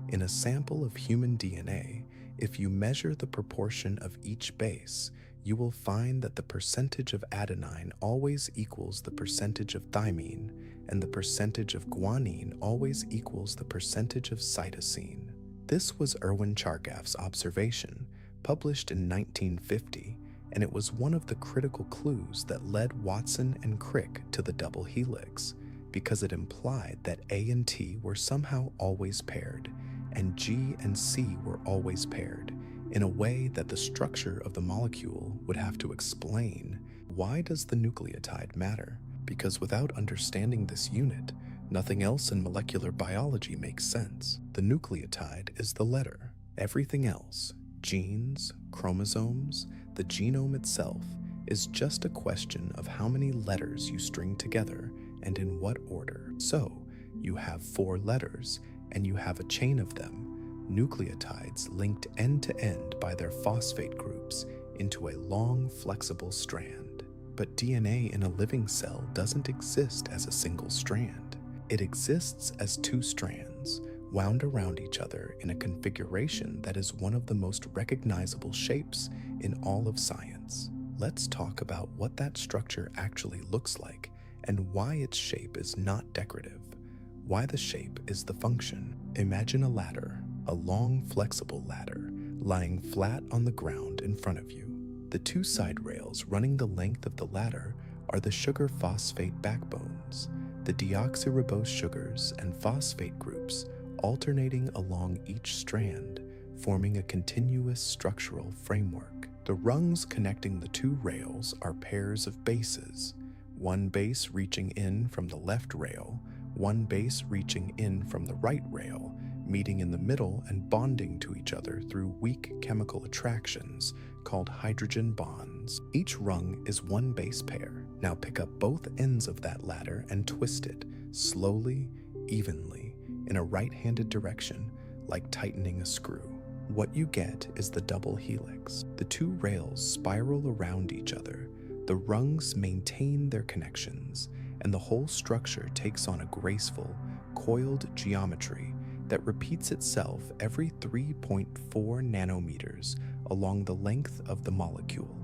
In a sample of human DNA, if you measure the proportion of each base, you will find that the percentage of adenine always equals the percentage of thymine, and the percentage of guanine always equals the percentage of cytosine. This was Erwin Chargaff's observation, published in 1950, and it was one of the critical clues that led Watson and Crick to the double helix, because it implied that A and T were somehow always paired, and G and C were always paired, in a way that the structure of the molecule would have to explain. Why does the nucleotide matter? Because without understanding this unit, nothing else in molecular biology makes sense. The nucleotide is the letter. Everything else, genes, chromosomes, the genome itself, is just a question of how many letters you string together and in what order. So, you have 4 letters, and you have a chain of them, nucleotides linked end to end by their phosphate groups into a long, flexible strand. But DNA in a living cell doesn't exist as a single strand. It exists as 2 strands, wound around each other in a configuration that is one of the most recognizable shapes in all of science. Let's talk about what that structure actually looks like and why its shape is not decorative, why the shape is the function. Imagine a ladder, a long, flexible ladder, lying flat on the ground in front of you. The 2 side rails running the length of the ladder are the sugar phosphate backbones, the deoxyribose sugars and phosphate groups alternating along each strand, forming a continuous structural framework. The rungs connecting the 2 rails are pairs of bases, one base reaching in from the left rail, one base reaching in from the right rail, meeting in the middle and bonding to each other through weak chemical attractions called hydrogen bonds. Each rung is 1 base pair. Now pick up both ends of that ladder and twist it slowly, evenly, in a right-handed direction, like tightening a screw. What you get is the double helix. The 2 rails spiral around each other, the rungs maintain their connections, and the whole structure takes on a graceful, coiled geometry that repeats itself every 3.4 nanometers along the length of the molecule,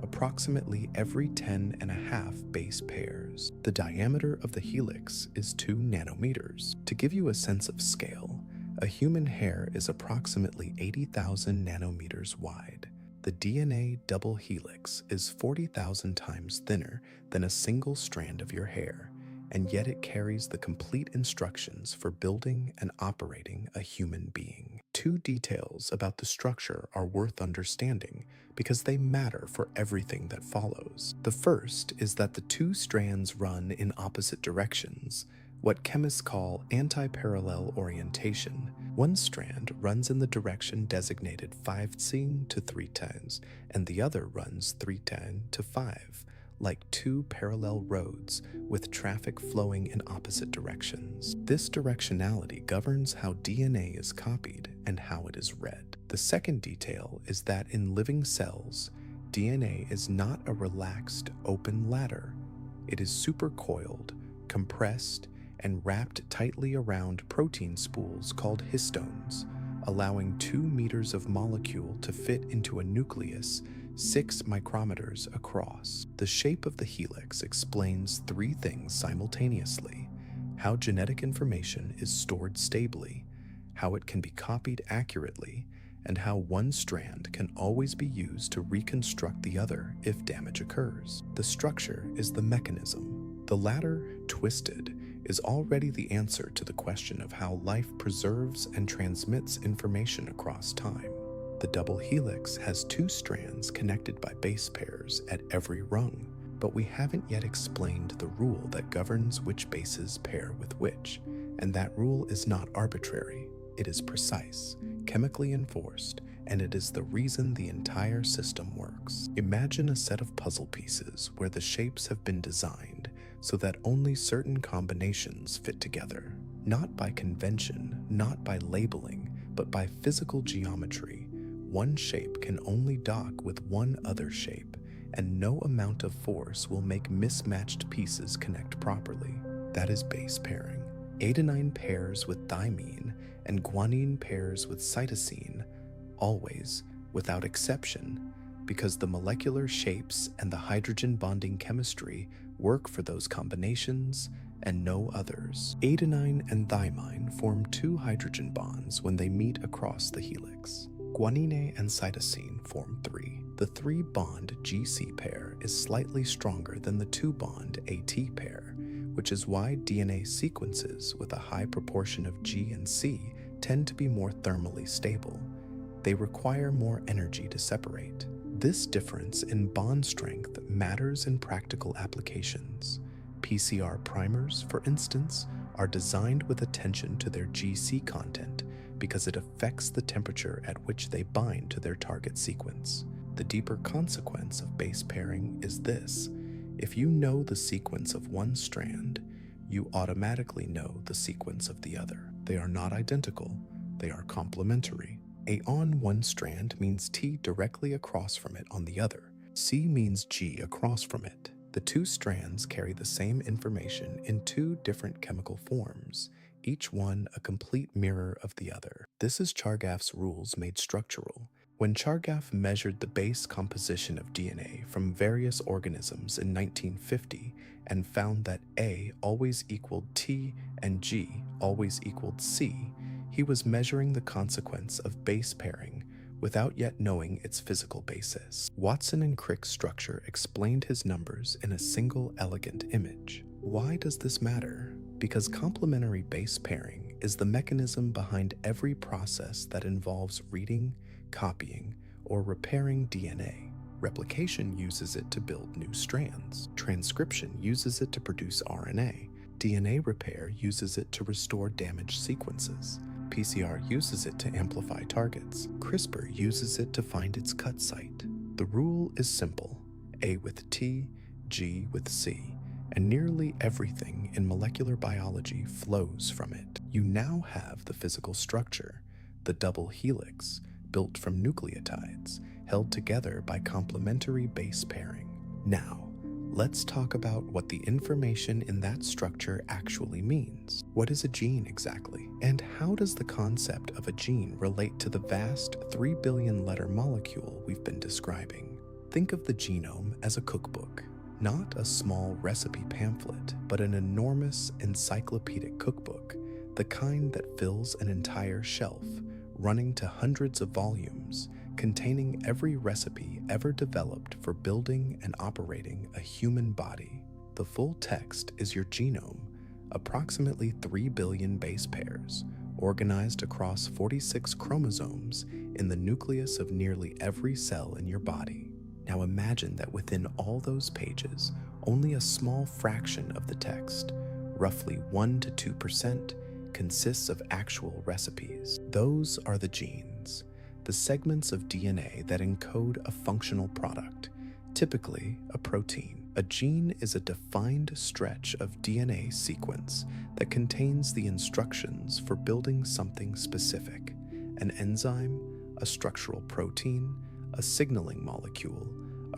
approximately every 10.5 base pairs. The diameter of the helix is 2 nanometers. To give you a sense of scale, a human hair is approximately 80,000 nanometers wide. The DNA double helix is 40,000 times thinner than a single strand of your hair, and yet it carries the complete instructions for building and operating a human being. 2 details about the structure are worth understanding because they matter for everything that follows. The first is that the 2 strands run in opposite directions, what chemists call anti-parallel orientation. One strand runs in the direction designated 510 to 310, and the other runs 310 to 5, like 2 parallel roads with traffic flowing in opposite directions. This directionality governs how DNA is copied and how it is read. The second detail is that in living cells, DNA is not a relaxed, open ladder. It is supercoiled, compressed, and wrapped tightly around protein spools called histones, allowing 2 meters of molecule to fit into a nucleus 6 micrometers across. The shape of the helix explains 3 things simultaneously: how genetic information is stored stably, how it can be copied accurately, and how one strand can always be used to reconstruct the other if damage occurs. The structure is the mechanism. The ladder, twisted, is already the answer to the question of how life preserves and transmits information across time. The double helix has 2 strands connected by base pairs at every rung, but we haven't yet explained the rule that governs which bases pair with which, and that rule is not arbitrary. It is precise, chemically enforced, and it is the reason the entire system works. Imagine a set of puzzle pieces where the shapes have been designed so that only certain combinations fit together, not by convention, not by labeling, but by physical geometry. One shape can only dock with one other shape, and no amount of force will make mismatched pieces connect properly. That is base pairing. Adenine pairs with thymine, and guanine pairs with cytosine, always, without exception, because the molecular shapes and the hydrogen bonding chemistry work for those combinations and no others. Adenine and thymine form 2 hydrogen bonds when they meet across the helix. Guanine and cytosine form 3. The 3-bond GC pair is slightly stronger than the 2-bond AT pair, which is why DNA sequences with a high proportion of G and C tend to be more thermally stable. They require more energy to separate. This difference in bond strength matters in practical applications. PCR primers, for instance, are designed with attention to their GC content because it affects the temperature at which they bind to their target sequence. The deeper consequence of base pairing is this: if you know the sequence of one strand, you automatically know the sequence of the other. They are not identical, they are complementary. A on one strand means T directly across from it on the other. C means G across from it. The two strands carry the same information in two different chemical forms, each one a complete mirror of the other. This is Chargaff's rules made structural. When Chargaff measured the base composition of DNA from various organisms in 1950 and found that A always equaled T and G always equaled C, he was measuring the consequence of base pairing without yet knowing its physical basis. Watson and Crick's structure explained his numbers in a single elegant image. Why does this matter? Because complementary base pairing is the mechanism behind every process that involves reading, copying, or repairing DNA. Replication uses it to build new strands. Transcription uses it to produce RNA. DNA repair uses it to restore damaged sequences. PCR uses it to amplify targets. CRISPR uses it to find its cut site. The rule is simple: A with T, G with C, and nearly everything in molecular biology flows from it. You now have the physical structure, the double helix, built from nucleotides, held together by complementary base pairing. Now, let's talk about what the information in that structure actually means. What is a gene exactly? And how does the concept of a gene relate to the vast 3 billion letter molecule we've been describing? Think of the genome as a cookbook, not a small recipe pamphlet, but an enormous encyclopedic cookbook, the kind that fills an entire shelf, running to hundreds of volumes, containing every recipe ever developed for building and operating a human body. The full text is your genome, approximately 3 billion base pairs, organized across 46 chromosomes in the nucleus of nearly every cell in your body. Now imagine that within all those pages, only a small fraction of the text, roughly 1 to 2%, consists of actual recipes. Those are the genes, the segments of DNA that encode a functional product, typically a protein. A gene is a defined stretch of DNA sequence that contains the instructions for building something specific: an enzyme, a structural protein, a signaling molecule,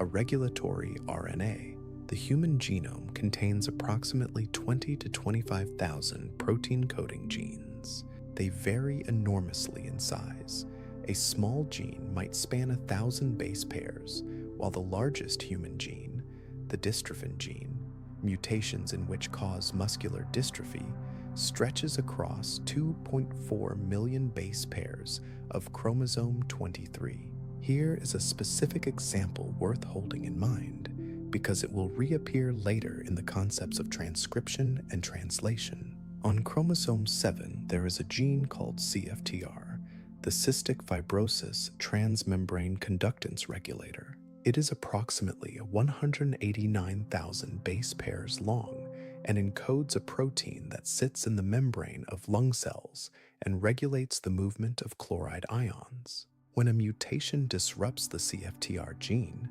a regulatory RNA. The human genome contains approximately 20 to 25,000 protein-coding genes. They vary enormously in size. A small gene might span 1,000 base pairs, while the largest human gene, the dystrophin gene, mutations in which cause muscular dystrophy, stretches across 2.4 million base pairs of chromosome 23. Here is a specific example worth holding in mind, because it will reappear later in the concepts of transcription and translation. On chromosome 7, there is a gene called CFTR, the cystic fibrosis transmembrane conductance regulator. It is approximately 189,000 base pairs long and encodes a protein that sits in the membrane of lung cells and regulates the movement of chloride ions. When a mutation disrupts the CFTR gene,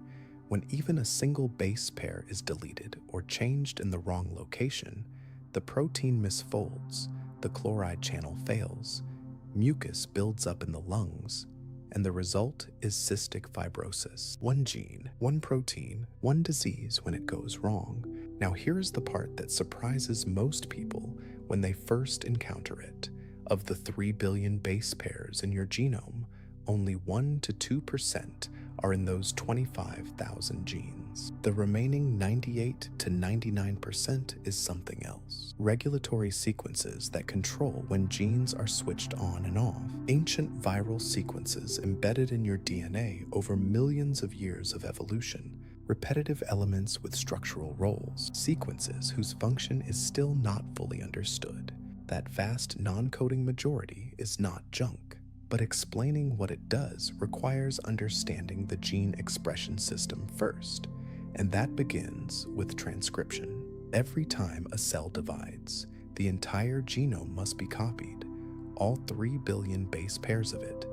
when even a single base pair is deleted or changed in the wrong location, the protein misfolds, the chloride channel fails, mucus builds up in the lungs, and the result is cystic fibrosis. One gene, one protein, one disease when it goes wrong. Now here's the part that surprises most people when they first encounter it. Of the 3 billion base pairs in your genome, only 1 to 2% are in those 25,000 genes. The remaining 98 to 99% is something else. Regulatory sequences that control when genes are switched on and off. Ancient viral sequences embedded in your DNA over millions of years of evolution. Repetitive elements with structural roles. Sequences whose function is still not fully understood. That vast non-coding majority is not junk. But explaining what it does requires understanding the gene expression system first, and that begins with transcription. Every time a cell divides, the entire genome must be copied, all 3 billion base pairs of it,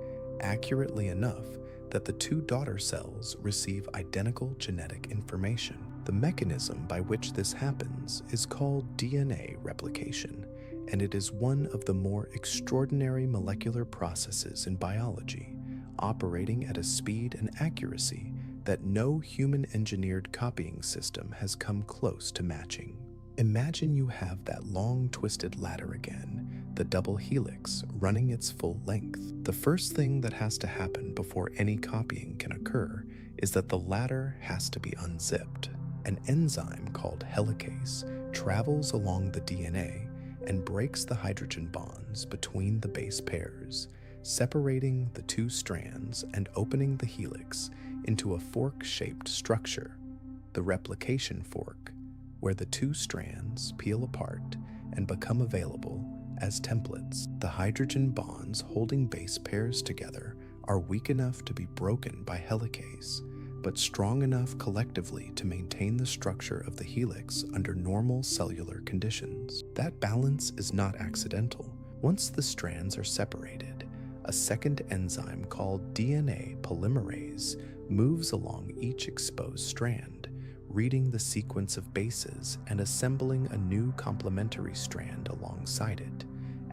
accurately enough that the two daughter cells receive identical genetic information. The mechanism by which this happens is called DNA replication, and it is one of the more extraordinary molecular processes in biology, operating at a speed and accuracy that no human-engineered copying system has come close to matching. Imagine you have that long twisted ladder again, the double helix running its full length. The first thing that has to happen before any copying can occur is that the ladder has to be unzipped. An enzyme called helicase travels along the DNA and breaks the hydrogen bonds between the base pairs, separating the two strands and opening the helix into a fork-shaped structure, the replication fork, where the two strands peel apart and become available as templates. The hydrogen bonds holding base pairs together are weak enough to be broken by helicase, but strong enough collectively to maintain the structure of the helix under normal cellular conditions. That balance is not accidental. Once the strands are separated, a second enzyme called DNA polymerase moves along each exposed strand, reading the sequence of bases and assembling a new complementary strand alongside it,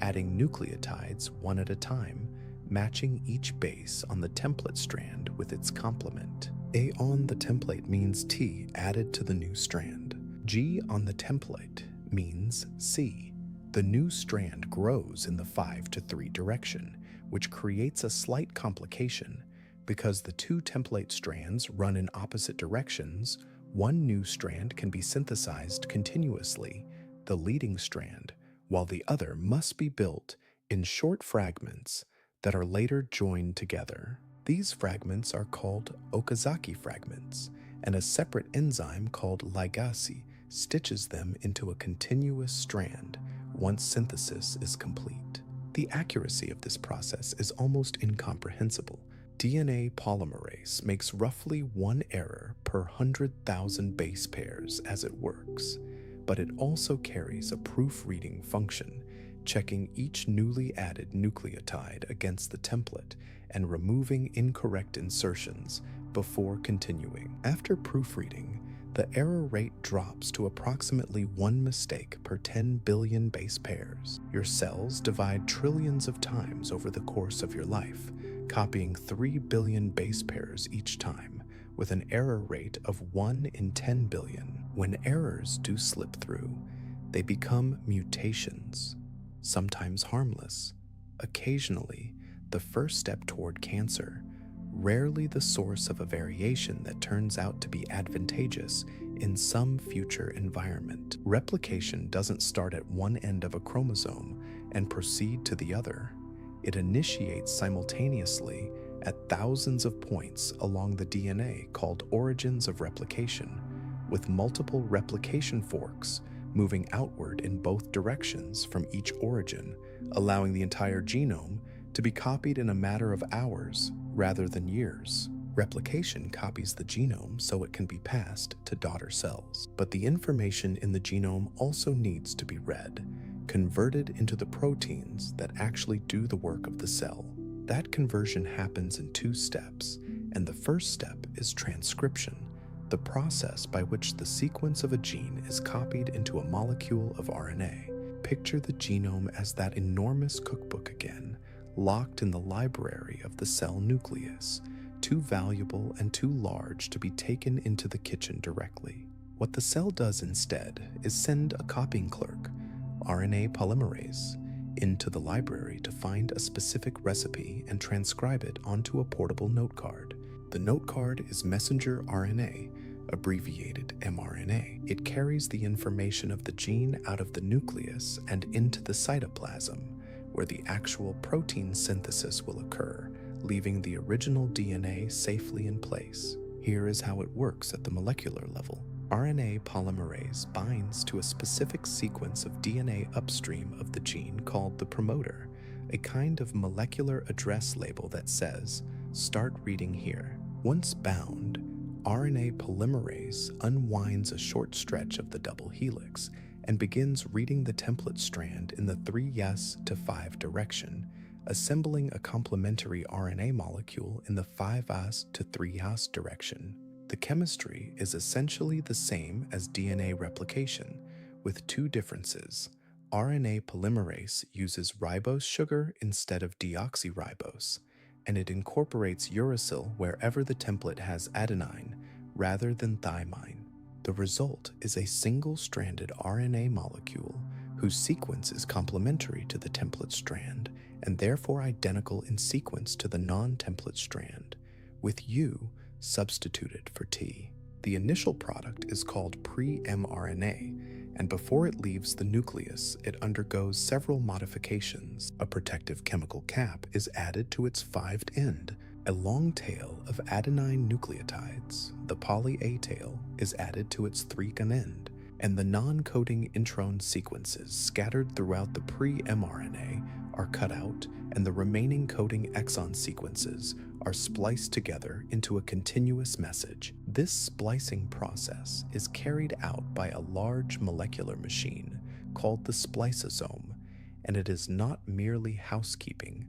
adding nucleotides one at a time, matching each base on the template strand with its complement. A on the template means T added to the new strand. G on the template means C. The new strand grows in the 5-3 direction, which creates a slight complication. Because the two template strands run in opposite directions, one new strand can be synthesized continuously, the leading strand, while the other must be built in short fragments that are later joined together. These fragments are called Okazaki fragments, and a separate enzyme called ligase stitches them into a continuous strand once synthesis is complete. The accuracy of this process is almost incomprehensible. DNA polymerase makes roughly one error per 100,000 base pairs as it works, but it also carries a proofreading function, checking each newly added nucleotide against the template and removing incorrect insertions before continuing. After proofreading, the error rate drops to approximately one mistake per 10 billion base pairs. Your cells divide trillions of times over the course of your life, copying 3 billion base pairs each time, with an error rate of 1 in 10 billion. When errors do slip through, they become mutations, sometimes harmless, occasionally the first step toward cancer, rarely the source of a variation that turns out to be advantageous in some future environment. Replication doesn't start at one end of a chromosome and proceed to the other. It initiates simultaneously at thousands of points along the DNA called origins of replication, with multiple replication forks moving outward in both directions from each origin, allowing the entire genome to be copied in a matter of hours rather than years. Replication copies the genome so it can be passed to daughter cells. But the information in the genome also needs to be read, converted into the proteins that actually do the work of the cell. That conversion happens in 2 steps, and the first step is transcription, the process by which the sequence of a gene is copied into a molecule of RNA. Picture the genome as that enormous cookbook again, locked in the library of the cell nucleus, too valuable and too large to be taken into the kitchen directly. What the cell does instead is send a copying clerk, RNA polymerase, into the library to find a specific recipe and transcribe it onto a portable note card. The note card is messenger RNA, abbreviated mRNA. It carries the information of the gene out of the nucleus and into the cytoplasm, where the actual protein synthesis will occur, leaving the original DNA safely in place. Here is how it works at the molecular level. RNA polymerase binds to a specific sequence of DNA upstream of the gene called the promoter, a kind of molecular address label that says, "Start reading here." Once bound, RNA polymerase unwinds a short stretch of the double helix and begins reading the template strand in the 3s to 5 direction, assembling a complementary RNA molecule in the 5' to 3' direction. The chemistry is essentially the same as DNA replication, with two differences. RNA polymerase uses ribose sugar instead of deoxyribose, and it incorporates uracil wherever the template has adenine rather than thymine. The result is a single-stranded RNA molecule whose sequence is complementary to the template strand and therefore identical in sequence to the non-template strand, with U substituted for T. The initial product is called pre-mRNA, and before it leaves the nucleus, it undergoes several modifications. A protective chemical cap is added to its 5th end, a long tail of adenine nucleotides. The poly-A tail is added to its 3 end, and the non-coding intron sequences scattered throughout the pre-mRNA are cut out, and the remaining coding exon sequences are spliced together into a continuous message. This splicing process is carried out by a large molecular machine called the spliceosome, and it is not merely housekeeping.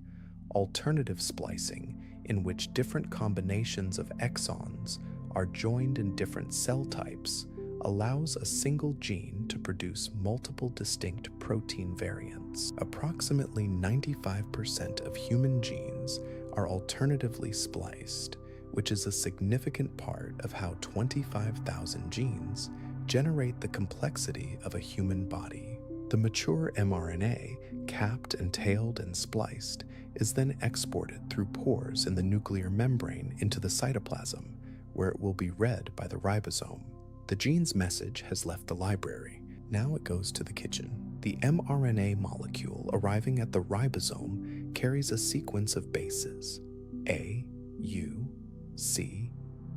Alternative splicing, in which different combinations of exons are joined in different cell types, allows a single gene to produce multiple distinct protein variants. Approximately 95% of human genes are alternatively spliced, which is a significant part of how 25,000 genes generate the complexity of a human body. The mature mRNA, capped and tailed and spliced, is then exported through pores in the nuclear membrane into the cytoplasm, where it will be read by the ribosome. The gene's message has left the library. Now it goes to the kitchen. The mRNA molecule arriving at the ribosome carries a sequence of bases, A, U, C,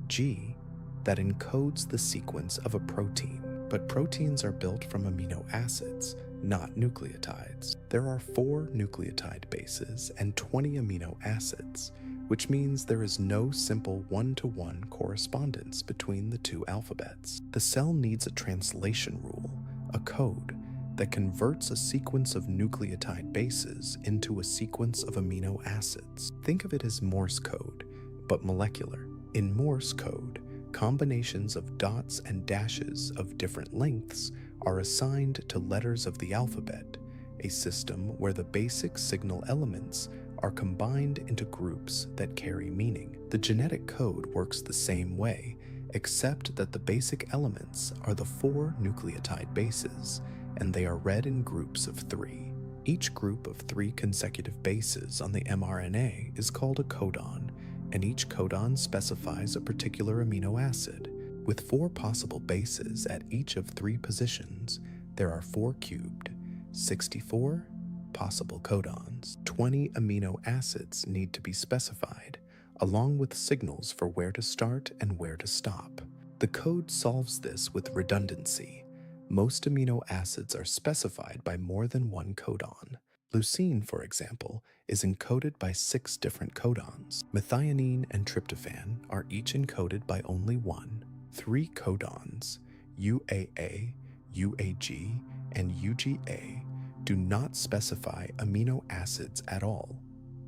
G, that encodes the sequence of a protein. But proteins are built from amino acids, not nucleotides. There are 4 nucleotide bases and 20 amino acids, which means there is no simple one-to-one correspondence between the two alphabets. The cell needs a translation rule, a code, that converts a sequence of nucleotide bases into a sequence of amino acids. Think of it as Morse code, but molecular. In Morse code, combinations of dots and dashes of different lengths are assigned to letters of the alphabet, a system where the basic signal elements are combined into groups that carry meaning. The genetic code works the same way, except that the basic elements are the 4 nucleotide bases, and they are read in groups of 3. Each group of 3 consecutive bases on the mRNA is called a codon, and each codon specifies a particular amino acid. With 4 possible bases at each of 3 positions, there are 4 cubed, 64 possible codons. 20 amino acids need to be specified, along with signals for where to start and where to stop. The code solves this with redundancy. Most amino acids are specified by more than 1 codon. Leucine, for example, is encoded by 6 different codons. Methionine and tryptophan are each encoded by only 1. 3 codons, UAA, UAG, and UGA, do not specify amino acids at all.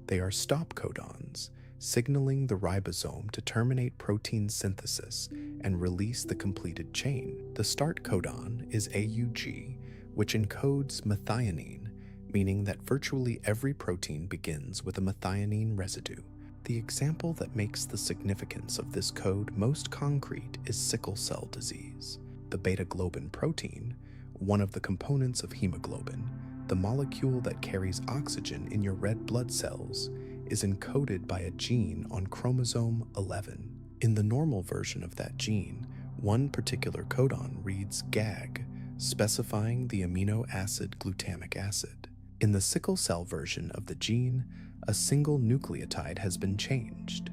They are stop codons, signaling the ribosome to terminate protein synthesis and release the completed chain. The start codon is AUG, which encodes methionine, meaning that virtually every protein begins with a methionine residue. The example that makes the significance of this code most concrete is sickle cell disease. The beta-globin protein, one of the components of hemoglobin, the molecule that carries oxygen in your red blood cells, is encoded by a gene on chromosome 11. In the normal version of that gene, one particular codon reads GAG, specifying the amino acid glutamic acid. In the sickle cell version of the gene, a single nucleotide has been changed,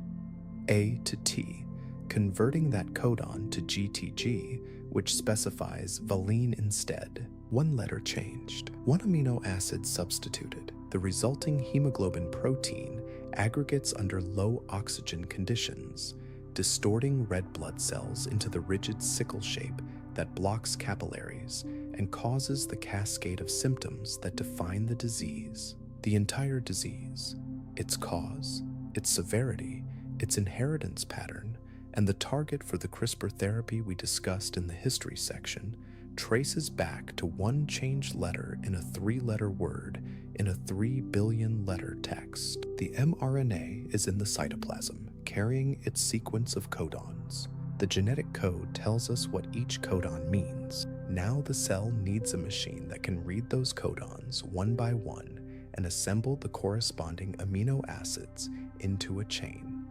A to T, converting that codon to GTG, which specifies valine instead. 1 letter changed, 1 amino acid substituted. The resulting hemoglobin protein aggregates under low oxygen conditions, distorting red blood cells into the rigid sickle shape that blocks capillaries and causes the cascade of symptoms that define the disease. The entire disease, its cause, its severity, its inheritance pattern, and the target for the CRISPR therapy we discussed in the history section traces back to one changed letter in a 3-letter word in a 3 billion letter text. The mRNA is in the cytoplasm, carrying its sequence of codons. The genetic code tells us what each codon means. Now the cell needs a machine that can read those codons one by one and assemble the corresponding amino acids into a chain.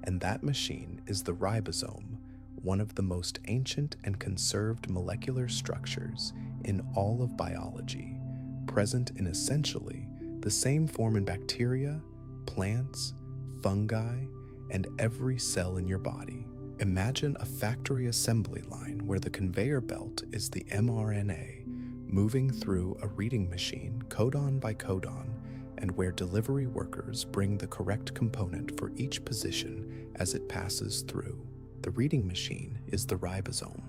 And that machine is the ribosome, one of the most ancient and conserved molecular structures in all of biology, present in essentially the same form in bacteria, plants, fungi, and every cell in your body. Imagine a factory assembly line where the conveyor belt is the mRNA moving through a reading machine codon by codon, and where delivery workers bring the correct component for each position as it passes through. The reading machine is the ribosome.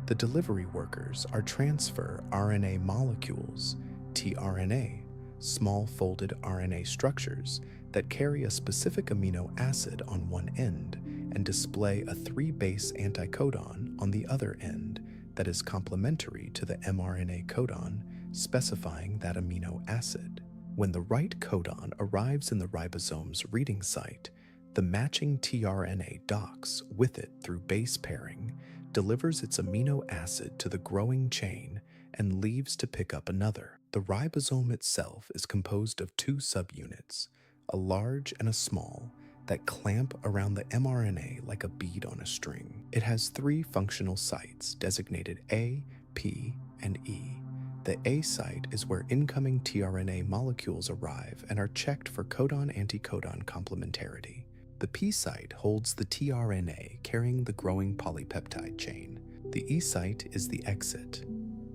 The delivery workers are transfer RNA molecules, tRNA, small folded RNA structures that carry a specific amino acid on one end and display a 3-base anticodon on the other end that is complementary to the mRNA codon specifying that amino acid. When the right codon arrives in the ribosome's reading site, the matching tRNA docks with it through base pairing, delivers its amino acid to the growing chain, and leaves to pick up another. The ribosome itself is composed of 2 subunits, a large and a small, that clamp around the mRNA like a bead on a string. It has 3 functional sites designated A, P, and E. The A site is where incoming tRNA molecules arrive and are checked for codon-anticodon complementarity. The P site holds the tRNA carrying the growing polypeptide chain. The E site is the exit,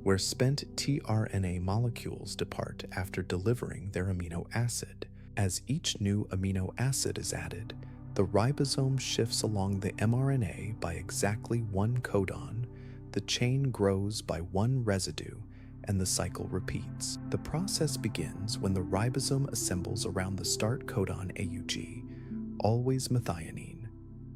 where spent tRNA molecules depart after delivering their amino acid. As each new amino acid is added, the ribosome shifts along the mRNA by exactly 1 codon, the chain grows by 1 residue, and the cycle repeats. The process begins when the ribosome assembles around the start codon AUG, always methionine,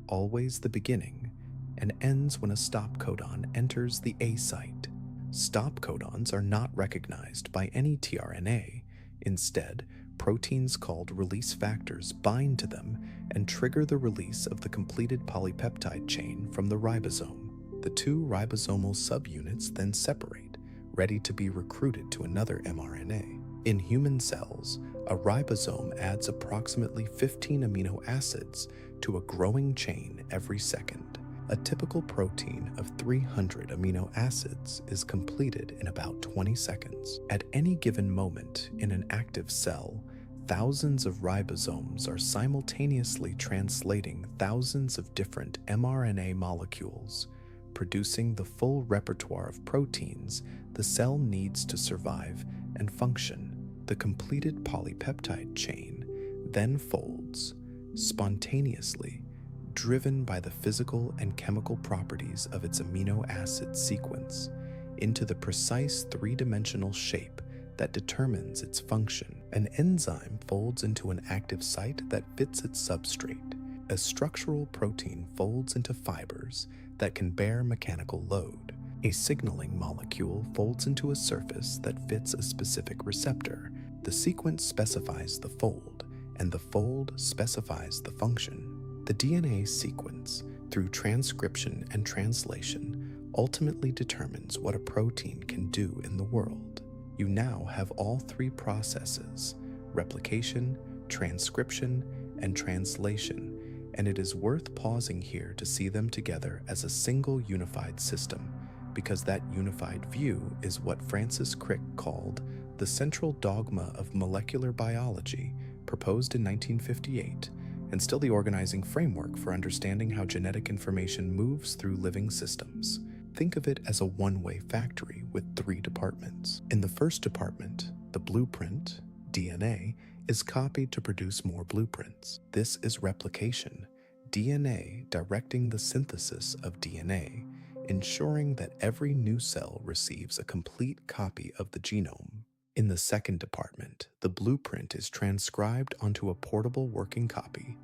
always the beginning, and ends when a stop codon enters the A site. Stop codons are not recognized by any tRNA. Instead, proteins called release factors bind to them and trigger the release of the completed polypeptide chain from the ribosome. The 2 ribosomal subunits then separate, ready to be recruited to another mRNA. In human cells, a ribosome adds approximately 15 amino acids to a growing chain every second. A typical protein of 300 amino acids is completed in about 20 seconds. At any given moment in an active cell, thousands of ribosomes are simultaneously translating thousands of different mRNA molecules, producing the full repertoire of proteins the cell needs to survive and function. The completed polypeptide chain then folds, spontaneously, driven by the physical and chemical properties of its amino acid sequence, into the precise 3-dimensional shape that determines its function. An enzyme folds into an active site that fits its substrate. A structural protein folds into fibers that can bear mechanical load. A signaling molecule folds into a surface that fits a specific receptor. The sequence specifies the fold, and the fold specifies the function. The DNA sequence, through transcription and translation, ultimately determines what a protein can do in the world. You now have all 3 processes: replication, transcription, and translation, and it is worth pausing here to see them together as a single unified system, because that unified view is what Francis Crick called the central dogma of molecular biology, proposed in 1958, and still the organizing framework for understanding how genetic information moves through living systems. Think of it as a one-way factory with 3 departments. In the first department, the blueprint, DNA, is copied to produce more blueprints. This is replication, DNA directing the synthesis of DNA, ensuring that every new cell receives a complete copy of the genome. In the second department, the blueprint is transcribed onto a portable working copy,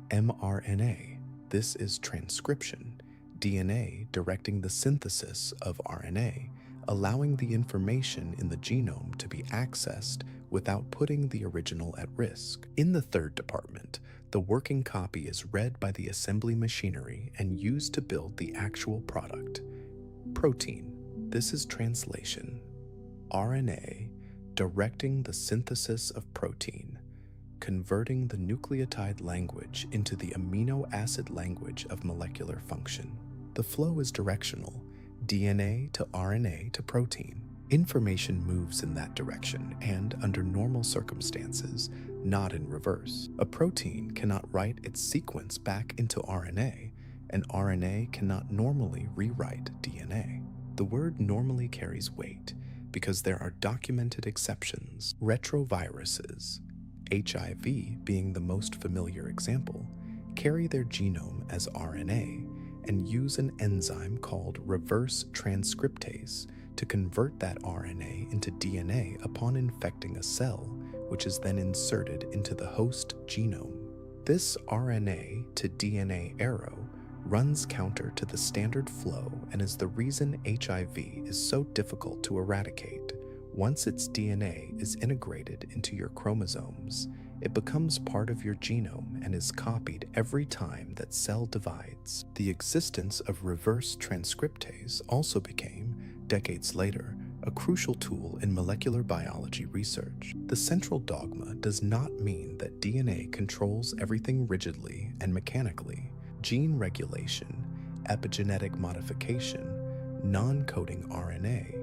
mRNA. This is transcription, DNA directing the synthesis of RNA, allowing the information in the genome to be accessed without putting the original at risk. In the third department, the working copy is read by the assembly machinery and used to build the actual product. Protein. This is translation. RNA, directing the synthesis of protein, converting the nucleotide language into the amino acid language of molecular function. The flow is directional, DNA to RNA to protein. Information moves in that direction and, under normal circumstances, not in reverse. A protein cannot write its sequence back into RNA, and RNA cannot normally rewrite DNA. The word normally carries weight because there are documented exceptions. Retroviruses, HIV being the most familiar example, carry their genome as RNA and use an enzyme called reverse transcriptase to convert that RNA into DNA upon infecting a cell, which is then inserted into the host genome. This RNA to DNA arrow runs counter to the standard flow and is the reason HIV is so difficult to eradicate. Once its DNA is integrated into your chromosomes, it becomes part of your genome and is copied every time that cell divides. The existence of reverse transcriptase also became, decades later, a crucial tool in molecular biology research. The central dogma does not mean that DNA controls everything rigidly and mechanically. Gene regulation, epigenetic modification, non-coding RNA,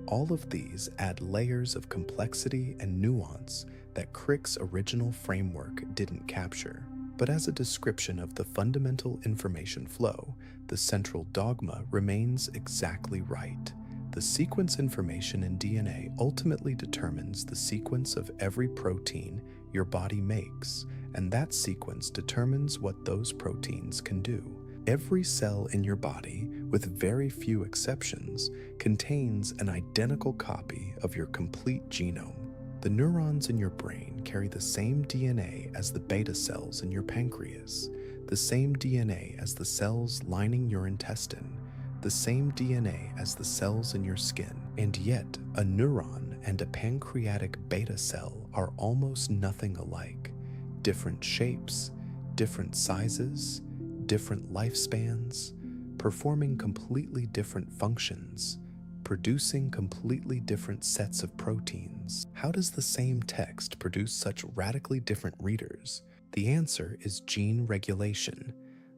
all of these add layers of complexity and nuance that Crick's original framework didn't capture. But as a description of the fundamental information flow, the central dogma remains exactly right. The sequence information in DNA ultimately determines the sequence of every protein your body makes, and that sequence determines what those proteins can do. Every cell in your body, with very few exceptions, contains an identical copy of your complete genome. The neurons in your brain carry the same DNA as the beta cells in your pancreas, the same DNA as the cells lining your intestine, the same DNA as the cells in your skin, and yet a neuron and a pancreatic beta cell are almost nothing alike. Different shapes, different sizes, different lifespans, performing completely different functions, producing completely different sets of proteins. How does the same text produce such radically different readers? The answer is gene regulation,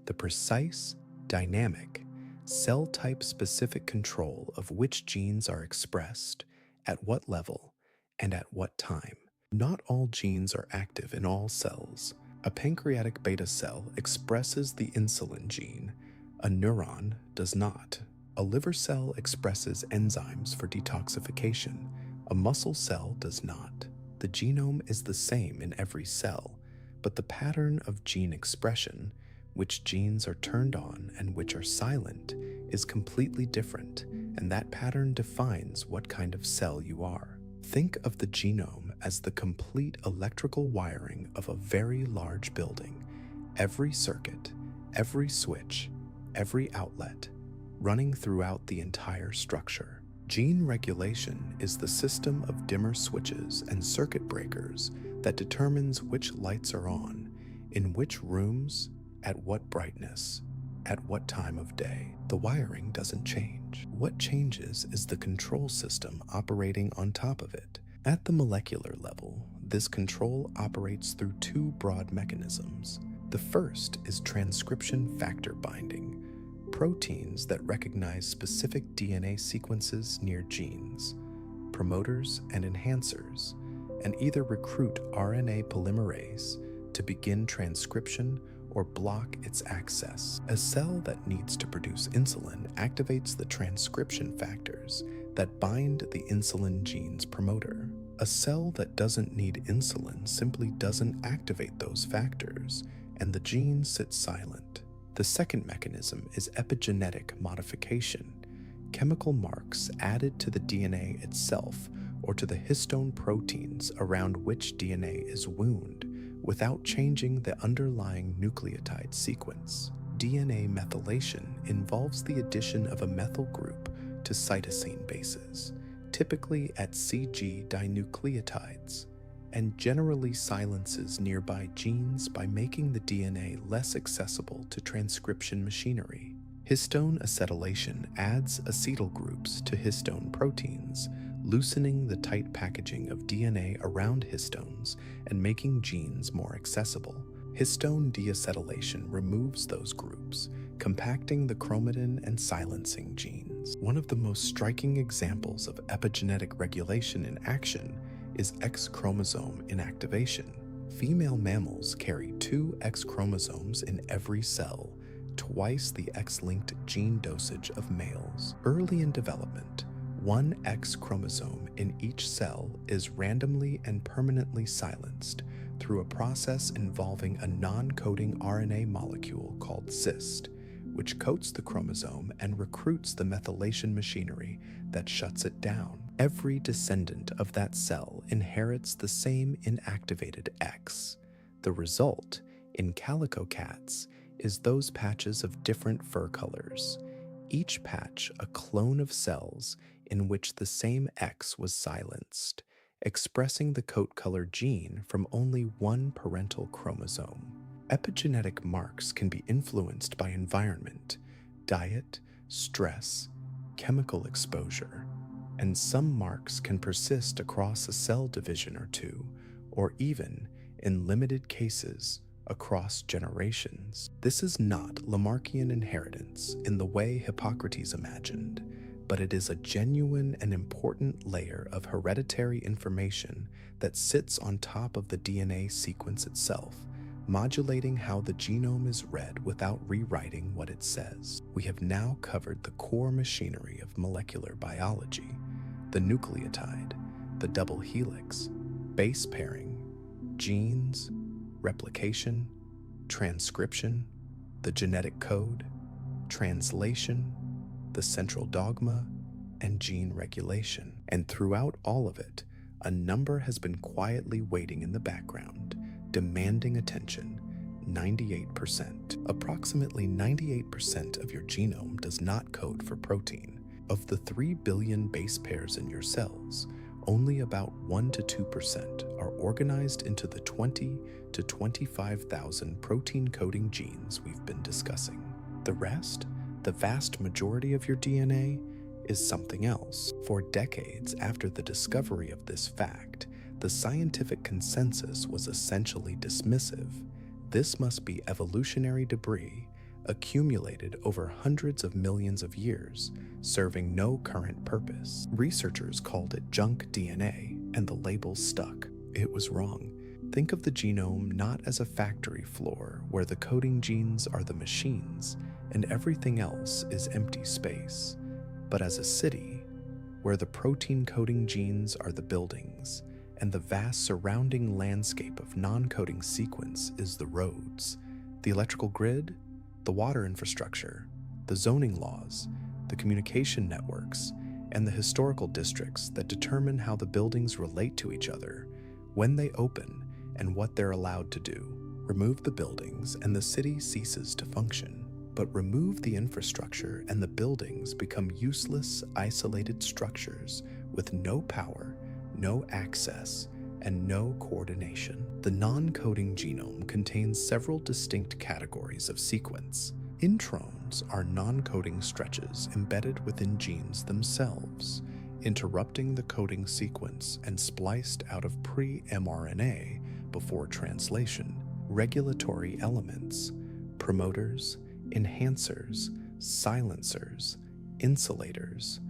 the precise, dynamic, cell-type specific control of which genes are expressed, at what level, and at what time. Not all genes are active in all cells. A pancreatic beta cell expresses the insulin gene. A neuron does not. A liver cell expresses enzymes for detoxification. A muscle cell does not. The genome is the same in every cell, but the pattern of gene expression, which genes are turned on and which are silent, is completely different, and that pattern defines what kind of cell you are. Think of the genome as the complete electrical wiring of a very large building. Every circuit, every switch, every outlet, running throughout the entire structure. Gene regulation is the system of dimmer switches and circuit breakers that determines which lights are on, in which rooms, at what brightness, at what time of day. The wiring doesn't change. What changes is the control system operating on top of it. At the molecular level, this control operates through two broad mechanisms. The first is transcription factor binding, proteins that recognize specific DNA sequences near genes, promoters and enhancers, and either recruit RNA polymerase to begin transcription or block its access. A cell that needs to produce insulin activates the transcription factors that bind the insulin gene's promoter. A cell that doesn't need insulin simply doesn't activate those factors, and the gene sits silent. The second mechanism is epigenetic modification, chemical marks added to the DNA itself or to the histone proteins around which DNA is wound without changing the underlying nucleotide sequence. DNA methylation involves the addition of a methyl group to cytosine bases, typically at CG dinucleotides, and generally silences nearby genes by making the DNA less accessible to transcription machinery. Histone acetylation adds acetyl groups to histone proteins, loosening the tight packaging of DNA around histones and making genes more accessible. Histone deacetylation removes those groups, compacting the chromatin and silencing genes. One of the most striking examples of epigenetic regulation in action is X chromosome inactivation. Female mammals carry 2 X chromosomes in every cell, twice the X-linked gene dosage of males. Early in development, 1 X chromosome in each cell is randomly and permanently silenced through a process involving a non-coding RNA molecule called cyst, which coats the chromosome and recruits the methylation machinery that shuts it down. Every descendant of that cell inherits the same inactivated X. The result, in calico cats, is those patches of different fur colors, each patch a clone of cells in which the same X was silenced, expressing the coat color gene from only one parental chromosome. Epigenetic marks can be influenced by environment, diet, stress, chemical exposure, and some marks can persist across a cell division or two, or even, in limited cases, across generations. This is not Lamarckian inheritance in the way Hippocrates imagined, but it is a genuine and important layer of hereditary information that sits on top of the DNA sequence itself, modulating how the genome is read without rewriting what it says. We have now covered the core machinery of molecular biology: the nucleotide, the double helix, base pairing, genes, replication, transcription, the genetic code, translation, the central dogma, and gene regulation. And throughout all of it, a number has been quietly waiting in the background, demanding attention: 98%. Approximately 98% of your genome does not code for protein. Of the 3 billion base pairs in your cells, only about 1 to 2% are organized into the 20 to 25,000 protein-coding genes we've been discussing. The rest, the vast majority of your DNA, is something else. For decades after the discovery of this fact, the scientific consensus was essentially dismissive. This must be evolutionary debris accumulated over hundreds of millions of years, serving no current purpose. Researchers called it junk DNA, and the label stuck. It was wrong. Think of the genome not as a factory floor where the coding genes are the machines and everything else is empty space, but as a city where the protein coding genes are the buildings and the vast surrounding landscape of non-coding sequence is the roads, the electrical grid, the water infrastructure, the zoning laws, the communication networks, and the historical districts that determine how the buildings relate to each other, when they open, and what they're allowed to do. Remove the buildings and the city ceases to function. But remove the infrastructure and the buildings become useless, isolated structures with no power, no access, and no coordination. The non-coding genome contains several distinct categories of sequence. Introns are non-coding stretches embedded within genes themselves, interrupting the coding sequence and spliced out of pre-mRNA before translation. Regulatory elements, promoters, enhancers, silencers, insulators,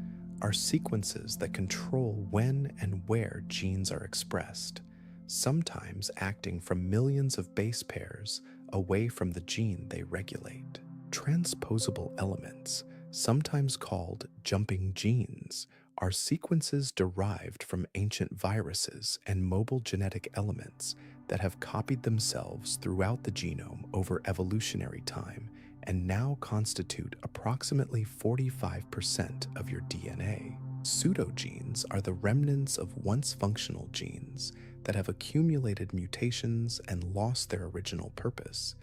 are sequences that control when and where genes are expressed, sometimes acting from millions of base pairs away from the gene they regulate. Transposable elements, sometimes called jumping genes, are sequences derived from ancient viruses and mobile genetic elements that have copied themselves throughout the genome over evolutionary time and now constitute approximately 45% of your DNA. Pseudogenes are the remnants of once functional genes that have accumulated mutations and lost their original purpose,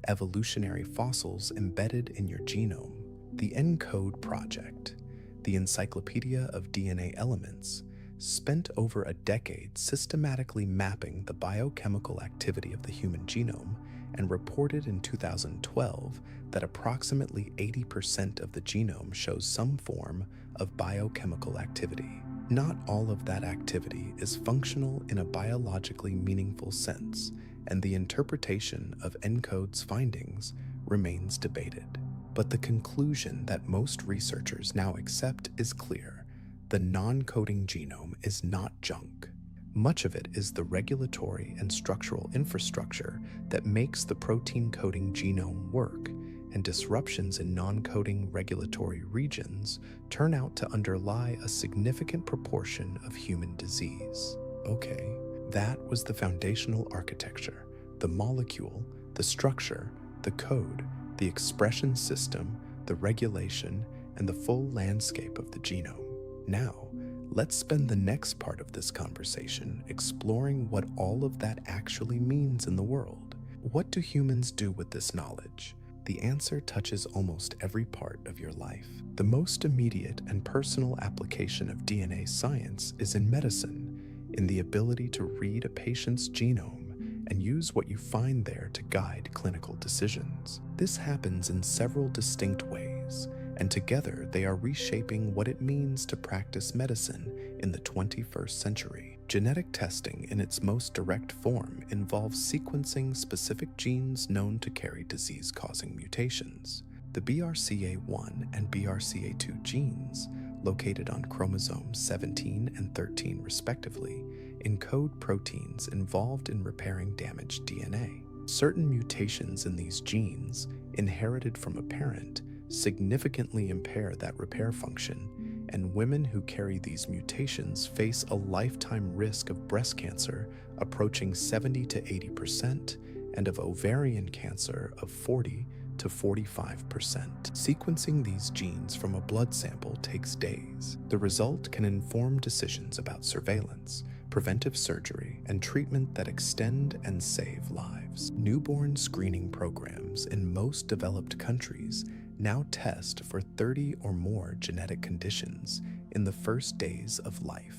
evolutionary fossils embedded in your genome. The ENCODE Project, the Encyclopedia of DNA Elements, spent over a decade systematically mapping the biochemical activity of the human genome and reported in 2012 that approximately 80% of the genome shows some form of biochemical activity. Not all of that activity is functional in a biologically meaningful sense, and the interpretation of ENCODE's findings remains debated. But the conclusion that most researchers now accept is clear: the non-coding genome is not junk. Much of it is the regulatory and structural infrastructure that makes the protein-coding genome work, and disruptions in non-coding regulatory regions turn out to underlie a significant proportion of human disease. Okay, that was the foundational architecture, the molecule, the structure, the code, the expression system, the regulation, and the full landscape of the genome. Now, let's spend the next part of this conversation exploring what all of that actually means in the world. What do humans do with this knowledge? The answer touches almost every part of your life. The most immediate and personal application of DNA science is in medicine, in the ability to read a patient's genome and use what you find there to guide clinical decisions. This happens in several distinct ways, and together they are reshaping what it means to practice medicine in the 21st century. Genetic testing in its most direct form involves sequencing specific genes known to carry disease-causing mutations. The BRCA1 and BRCA2 genes, located on chromosomes 17 and 13 respectively, encode proteins involved in repairing damaged DNA. Certain mutations in these genes, inherited from a parent, significantly impair that repair function, and women who carry these mutations face a lifetime risk of breast cancer approaching 70 to 80% and of ovarian cancer of 40 to 45%. Sequencing these genes from a blood sample takes days. The result can inform decisions about surveillance, preventive surgery, and treatment that extend and save lives. Newborn screening programs in most developed countries now test for 30 or more genetic conditions in the first days of life: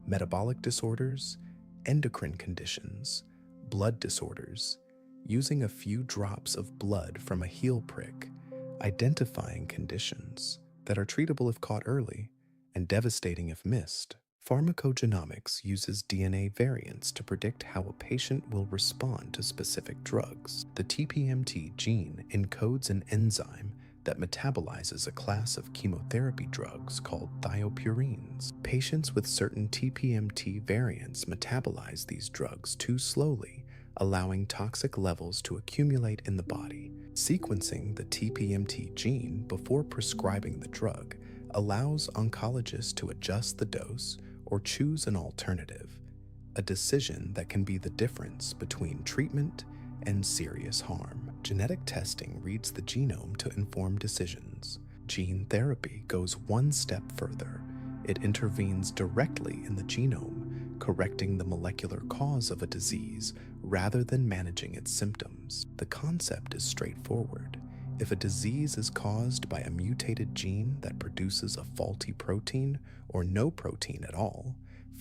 metabolic disorders, endocrine conditions, blood disorders, using a few drops of blood from a heel prick, identifying conditions that are treatable if caught early and devastating if missed. Pharmacogenomics uses DNA variants to predict how a patient will respond to specific drugs. The TPMT gene encodes an enzyme that metabolizes a class of chemotherapy drugs called thiopurines. Patients with certain TPMT variants metabolize these drugs too slowly, allowing toxic levels to accumulate in the body. Sequencing the TPMT gene before prescribing the drug allows oncologists to adjust the dose or choose an alternative, a decision that can be the difference between treatment and serious harm. Genetic testing reads the genome to inform decisions. Gene therapy goes one step further. It intervenes directly in the genome, correcting the molecular cause of a disease rather than managing its symptoms. The concept is straightforward. If a disease is caused by a mutated gene that produces a faulty protein or no protein at all,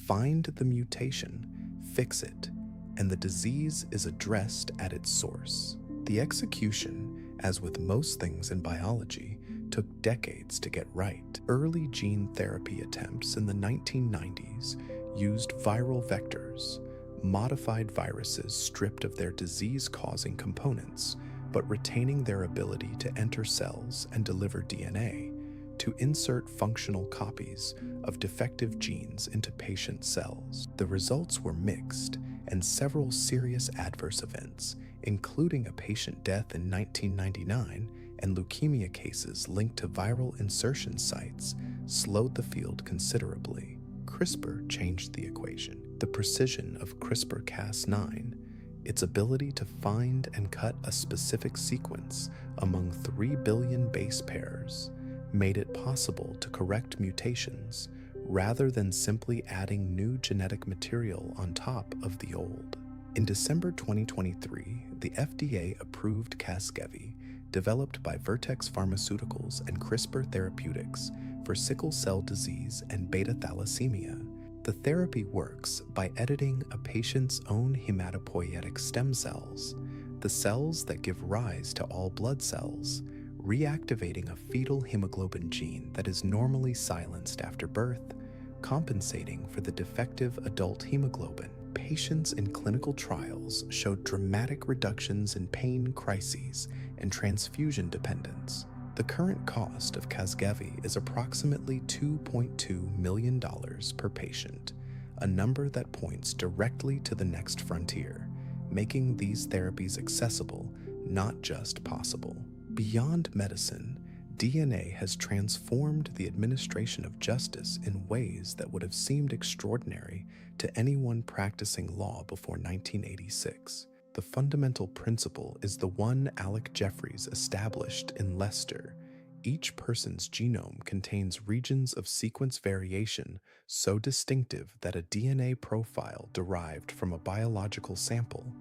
find the mutation, fix it, and the disease is addressed at its source. The execution, as with most things in biology, took decades to get right. Early gene therapy attempts in the 1990s used viral vectors, modified viruses stripped of their disease-causing components, but retaining their ability to enter cells and deliver DNA, to insert functional copies of defective genes into patient cells. The results were mixed, and several serious adverse events, including a patient death in 1999 and leukemia cases linked to viral insertion sites, slowed the field considerably. CRISPR changed the equation. The precision of CRISPR-Cas9, its ability to find and cut a specific sequence among 3 billion base pairs, made it possible to correct mutations, rather than simply adding new genetic material on top of the old. In December 2023, the FDA approved Casgevy, developed by Vertex Pharmaceuticals and CRISPR Therapeutics for sickle cell disease and beta thalassemia. The therapy works by editing a patient's own hematopoietic stem cells, the cells that give rise to all blood cells, reactivating a fetal hemoglobin gene that is normally silenced after birth, compensating for the defective adult hemoglobin. Patients in clinical trials showed dramatic reductions in pain crises and transfusion dependence. The current cost of Casgevy is approximately $2.2 million per patient, a number that points directly to the next frontier, making these therapies accessible, not just possible. Beyond medicine, DNA has transformed the administration of justice in ways that would have seemed extraordinary to anyone practicing law before 1986. The fundamental principle is the one Alec Jeffreys established in Leicester. Each person's genome contains regions of sequence variation so distinctive that a DNA profile derived from a biological sample,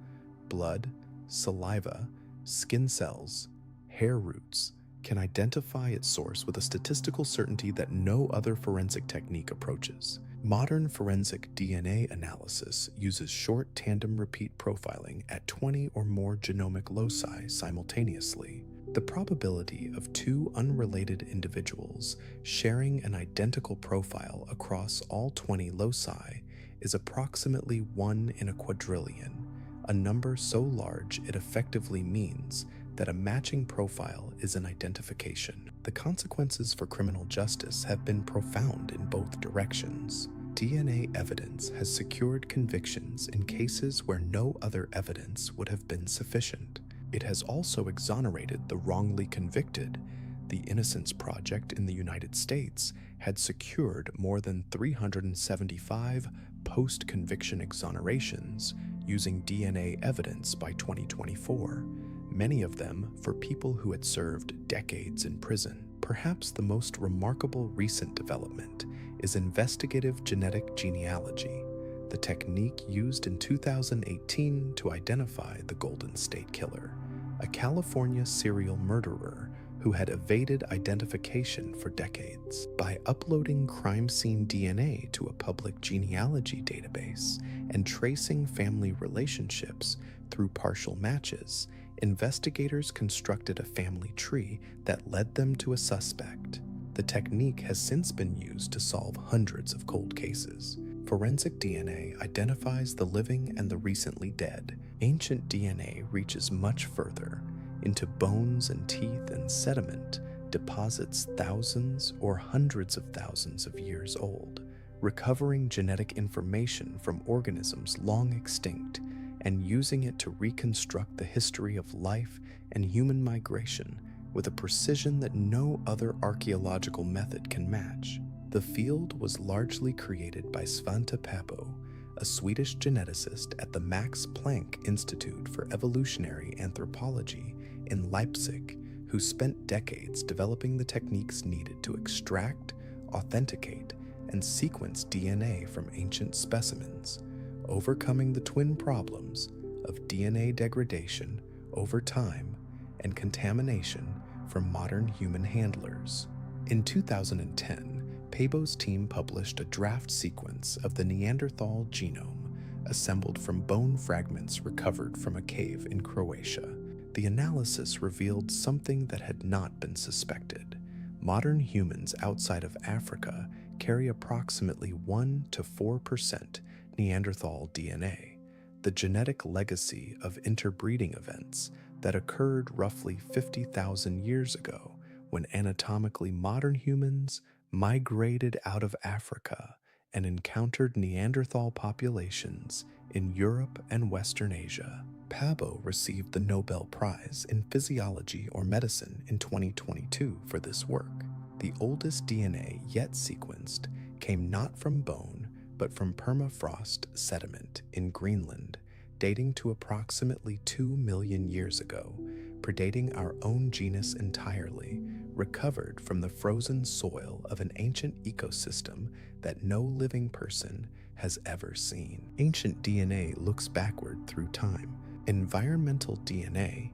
blood, saliva, skin cells, hair roots, can identify its source with a statistical certainty that no other forensic technique approaches. Modern forensic DNA analysis uses short tandem repeat profiling at 20 or more genomic loci simultaneously. The probability of two unrelated individuals sharing an identical profile across all 20 loci is approximately 1 in a quadrillion, a number so large it effectively means that a matching profile is an identification. The consequences for criminal justice have been profound in both directions. DNA evidence has secured convictions in cases where no other evidence would have been sufficient. It has also exonerated the wrongly convicted. The Innocence Project in the United States had secured more than 375 post-conviction exonerations using DNA evidence by 2024. Many of them for people who had served decades in prison. Perhaps the most remarkable recent development is investigative genetic genealogy, the technique used in 2018 to identify the Golden State Killer, a California serial murderer who had evaded identification for decades. By uploading crime scene DNA to a public genealogy database and tracing family relationships through partial matches, investigators constructed a family tree that led them to a suspect. The technique has since been used to solve hundreds of cold cases. Forensic DNA identifies the living and the recently dead. Ancient DNA reaches much further, into bones and teeth and sediment, deposits thousands or hundreds of thousands of years old, recovering genetic information from organisms long extinct and using it to reconstruct the history of life and human migration with a precision that no other archaeological method can match. The field was largely created by Svante Pääbo, a Swedish geneticist at the Max Planck Institute for Evolutionary Anthropology in Leipzig, who spent decades developing the techniques needed to extract, authenticate, and sequence DNA from ancient specimens, overcoming the twin problems of DNA degradation over time and contamination from modern human handlers. In 2010, Pääbo's team published a draft sequence of the Neanderthal genome, assembled from bone fragments recovered from a cave in Croatia. The analysis revealed something that had not been suspected. Modern humans outside of Africa carry approximately 1 to 4% Neanderthal DNA, the genetic legacy of interbreeding events that occurred roughly 50,000 years ago when anatomically modern humans migrated out of Africa and encountered Neanderthal populations in Europe and Western Asia. Pääbo received the Nobel Prize in Physiology or Medicine in 2022 for this work. The oldest DNA yet sequenced came not from bone, but from permafrost sediment in Greenland, dating to approximately 2 million years ago, predating our own genus entirely, recovered from the frozen soil of an ancient ecosystem that no living person has ever seen. Ancient DNA looks backward through time. Environmental DNA,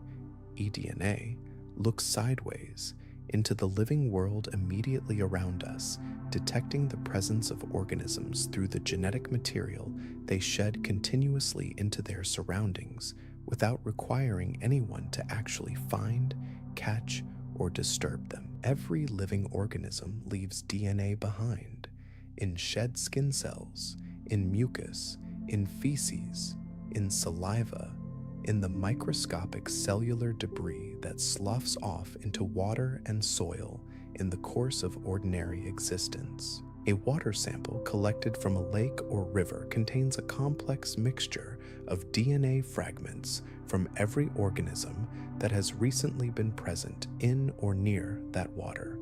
eDNA, looks sideways into the living world immediately around us, detecting the presence of organisms through the genetic material they shed continuously into their surroundings without requiring anyone to actually find, catch, or disturb them. Every living organism leaves DNA behind in shed skin cells, in mucus, in feces, in saliva, in the microscopic cellular debris that sloughs off into water and soil in the course of ordinary existence. A water sample collected from a lake or river contains a complex mixture of DNA fragments from every organism that has recently been present in or near that water: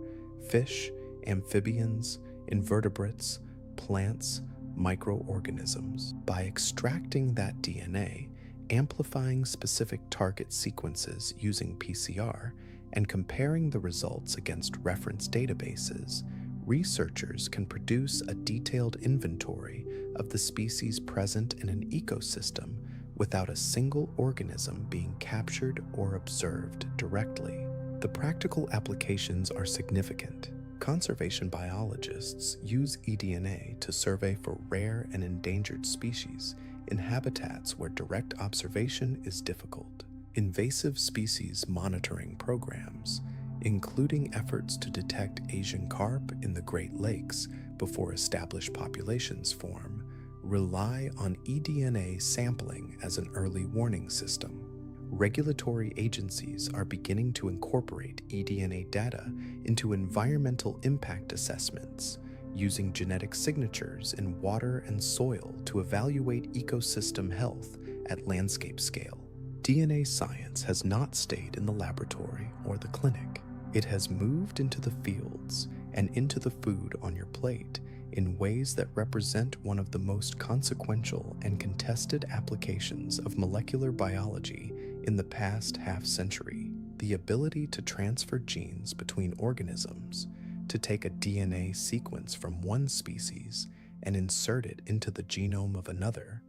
fish, amphibians, invertebrates, plants, microorganisms. By extracting that DNA, amplifying specific target sequences using PCR, and comparing the results against reference databases, researchers can produce a detailed inventory of the species present in an ecosystem without a single organism being captured or observed directly. The practical applications are significant. Conservation biologists use eDNA to survey for rare and endangered species in habitats where direct observation is difficult. Invasive species monitoring programs, including efforts to detect Asian carp in the Great Lakes before established populations form, rely on eDNA sampling as an early warning system. Regulatory agencies are beginning to incorporate eDNA data into environmental impact assessments, using genetic signatures in water and soil to evaluate ecosystem health at landscape scale. DNA science has not stayed in the laboratory or the clinic. It has moved into the fields and into the food on your plate in ways that represent one of the most consequential and contested applications of molecular biology in the past half-century: the ability to transfer genes between organisms, to take a DNA sequence from one species and insert it into the genome of another,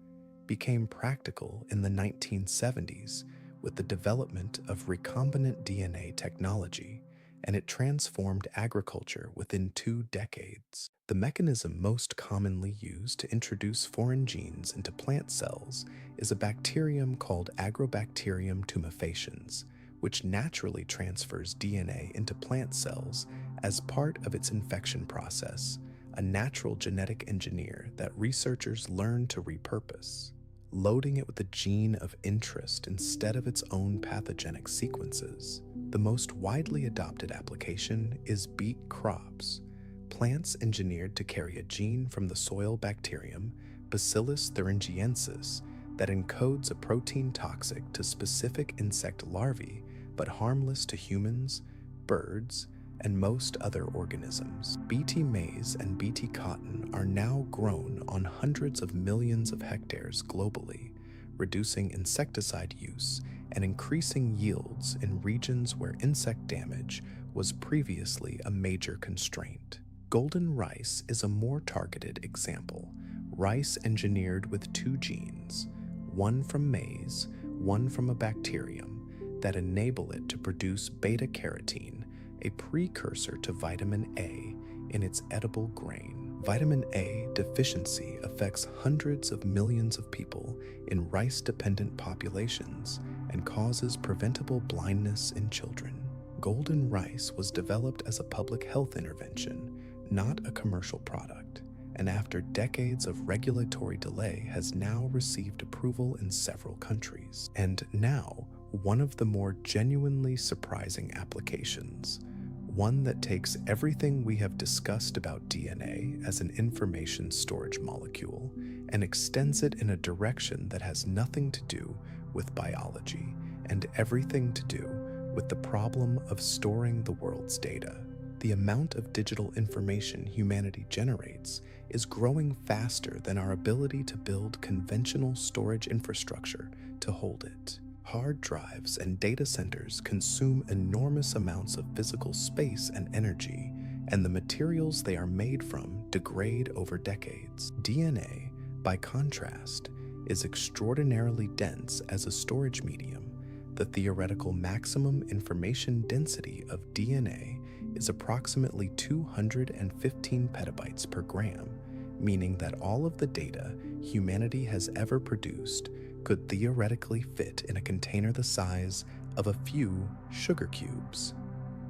became practical in the 1970s with the development of recombinant DNA technology, and it transformed agriculture within 2 decades. The mechanism most commonly used to introduce foreign genes into plant cells is a bacterium called Agrobacterium tumefaciens, which naturally transfers DNA into plant cells as part of its infection process, a natural genetic engineer that researchers learn to repurpose, loading it with a gene of interest instead of its own pathogenic sequences. The most widely adopted application is beet crops, plants engineered to carry a gene from the soil bacterium Bacillus thuringiensis that encodes a protein toxic to specific insect larvae but harmless to humans, birds, and most other organisms. Bt maize and Bt cotton are now grown on hundreds of millions of hectares globally, reducing insecticide use and increasing yields in regions where insect damage was previously a major constraint. Golden rice is a more targeted example. Rice engineered with 2 genes, one from maize, one from a bacterium, that enable it to produce beta-carotene, a precursor to vitamin A, in its edible grain. Vitamin A deficiency affects hundreds of millions of people in rice-dependent populations and causes preventable blindness in children. Golden rice was developed as a public health intervention, not a commercial product, and after decades of regulatory delay has now received approval in several countries. And now, one of the more genuinely surprising applications, one that takes everything we have discussed about DNA as an information storage molecule and extends it in a direction that has nothing to do with biology and everything to do with the problem of storing the world's data. The amount of digital information humanity generates is growing faster than our ability to build conventional storage infrastructure to hold it. Hard drives and data centers consume enormous amounts of physical space and energy, and the materials they are made from degrade over decades. DNA, by contrast, is extraordinarily dense as a storage medium. The theoretical maximum information density of DNA is approximately 215 petabytes per gram, meaning that all of the data humanity has ever produced could theoretically fit in a container the size of a few sugar cubes.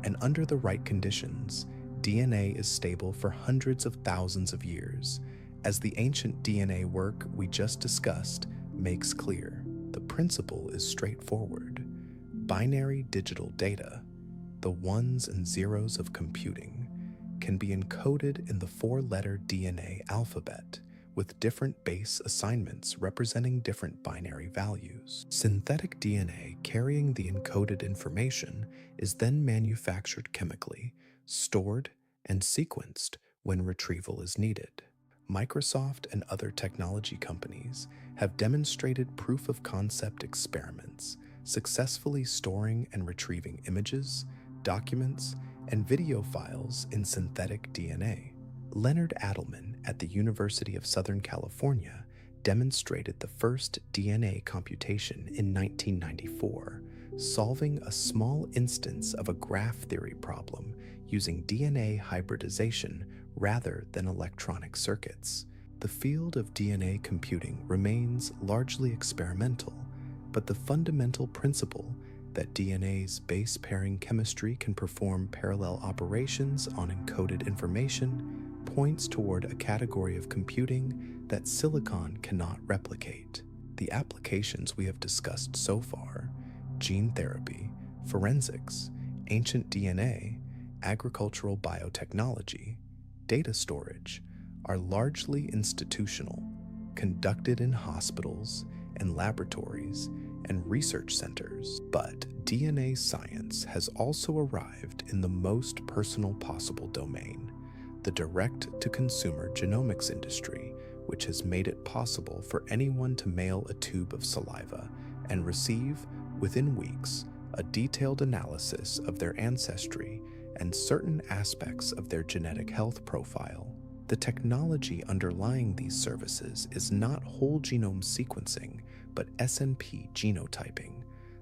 And under the right conditions, DNA is stable for hundreds of thousands of years, as the ancient DNA work we just discussed makes clear. The principle is straightforward. Binary digital data, the ones and zeros of computing, can be encoded in the four-letter DNA alphabet, with different base assignments representing different binary values. Synthetic DNA carrying the encoded information is then manufactured chemically, stored, and sequenced when retrieval is needed. Microsoft and other technology companies have demonstrated proof-of-concept experiments successfully storing and retrieving images, documents, and video files in synthetic DNA. Leonard Adleman at the University of Southern California demonstrated the first DNA computation in 1994, solving a small instance of a graph theory problem using DNA hybridization rather than electronic circuits. The field of DNA computing remains largely experimental, but the fundamental principle that DNA's base pairing chemistry can perform parallel operations on encoded information points toward a category of computing that silicon cannot replicate. The applications we have discussed so far, gene therapy, forensics, ancient DNA, agricultural biotechnology, data storage, are largely institutional, conducted in hospitals and laboratories and research centers. But DNA science has also arrived in the most personal possible domain, the direct-to-consumer genomics industry, which has made it possible for anyone to mail a tube of saliva and receive, within weeks, a detailed analysis of their ancestry and certain aspects of their genetic health profile. The technology underlying these services is not whole genome sequencing, but SNP genotyping,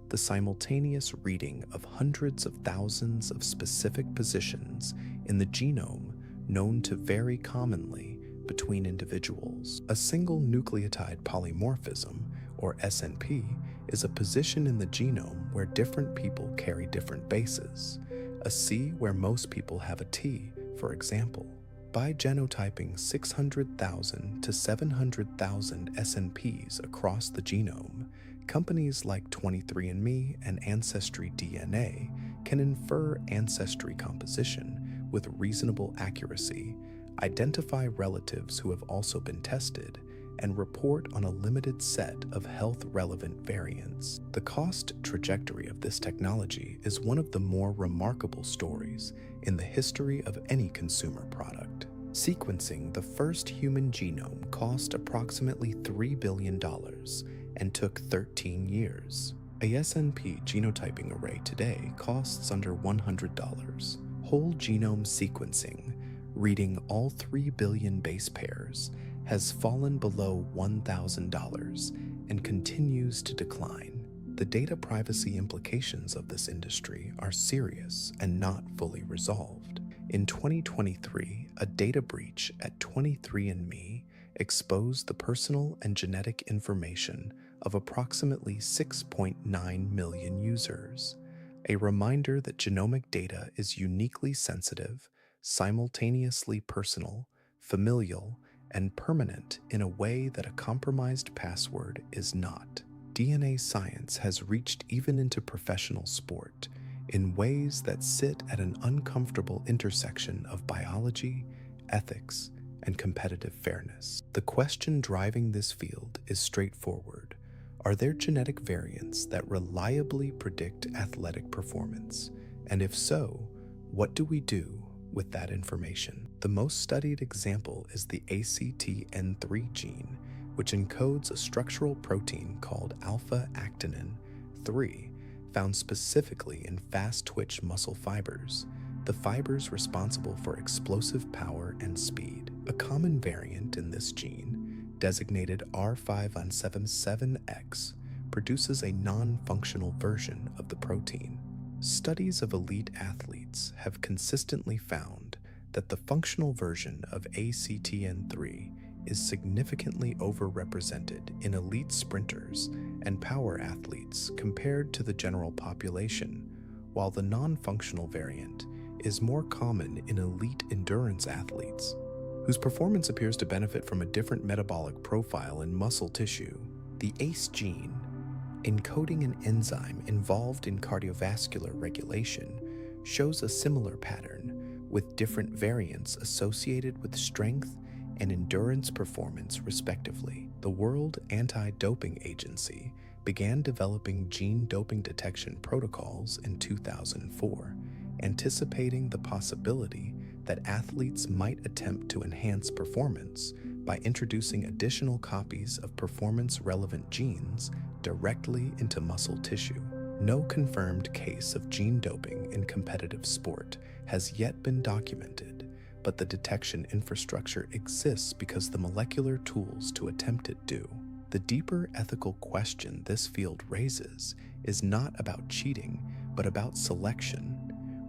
the simultaneous reading of hundreds of thousands of specific positions in the genome known to vary commonly between individuals. A single nucleotide polymorphism, or SNP, is a position in the genome where different people carry different bases. A C where most people have a T, for example. By genotyping 600,000 to 700,000 SNPs across the genome, companies like 23andMe and Ancestry DNA can infer ancestry composition with reasonable accuracy, identify relatives who have also been tested, and report on a limited set of health-relevant variants. The cost trajectory of this technology is one of the more remarkable stories in the history of any consumer product. Sequencing the first human genome cost approximately $3 billion and took 13 years. A SNP genotyping array today costs under $100. Whole genome sequencing, reading all 3 billion base pairs, has fallen below $1,000 and continues to decline. The data privacy implications of this industry are serious and not fully resolved. In 2023, a data breach at 23andMe exposed the personal and genetic information of approximately 6.9 million users, a reminder that genomic data is uniquely sensitive, simultaneously personal, familial, and permanent in a way that a compromised password is not. DNA science has reached even into professional sport in ways that sit at an uncomfortable intersection of biology, ethics, and competitive fairness. The question driving this field is straightforward. Are there genetic variants that reliably predict athletic performance? And if so, what do we do with that information? The most studied example is the ACTN3 gene, which encodes a structural protein called alpha-actinin CCR3, found specifically in fast-twitch muscle fibers, the fibers responsible for explosive power and speed. A common variant in this gene, designated R5N77X, produces a non-functional version of the protein. Studies of elite athletes have consistently found that the functional version of ACTN3 is significantly overrepresented in elite sprinters and power athletes compared to the general population, while the non-functional variant is more common in elite endurance athletes, whose performance appears to benefit from a different metabolic profile in muscle tissue. The ACE gene, encoding an enzyme involved in cardiovascular regulation, shows a similar pattern, with different variants associated with strength and endurance performance respectively. The World Anti-Doping Agency began developing gene doping detection protocols in 2004, anticipating the possibility that athletes might attempt to enhance performance by introducing additional copies of performance-relevant genes directly into muscle tissue. No confirmed case of gene doping in competitive sport has yet been documented, but the detection infrastructure exists because the molecular tools to attempt it do. The deeper ethical question this field raises is not about cheating, but about selection.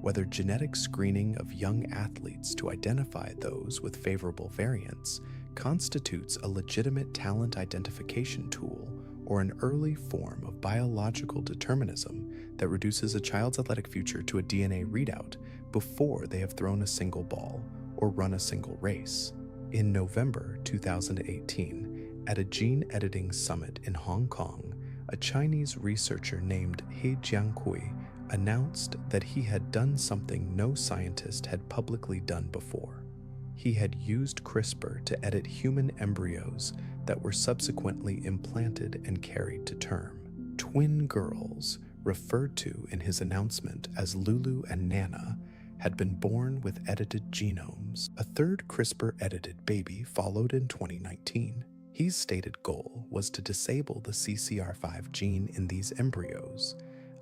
Whether genetic screening of young athletes to identify those with favorable variants constitutes a legitimate talent identification tool or an early form of biological determinism that reduces a child's athletic future to a DNA readout before they have thrown a single ball or run a single race. In November 2018, at a gene editing summit in Hong Kong, a Chinese researcher named He Jiankui announced that he had done something no scientist had publicly done before. He had used CRISPR to edit human embryos that were subsequently implanted and carried to term. Twin girls, referred to in his announcement as Lulu and Nana, had been born with edited genomes. A third CRISPR-edited baby followed in 2019. His stated goal was to disable the CCR5 gene in these embryos,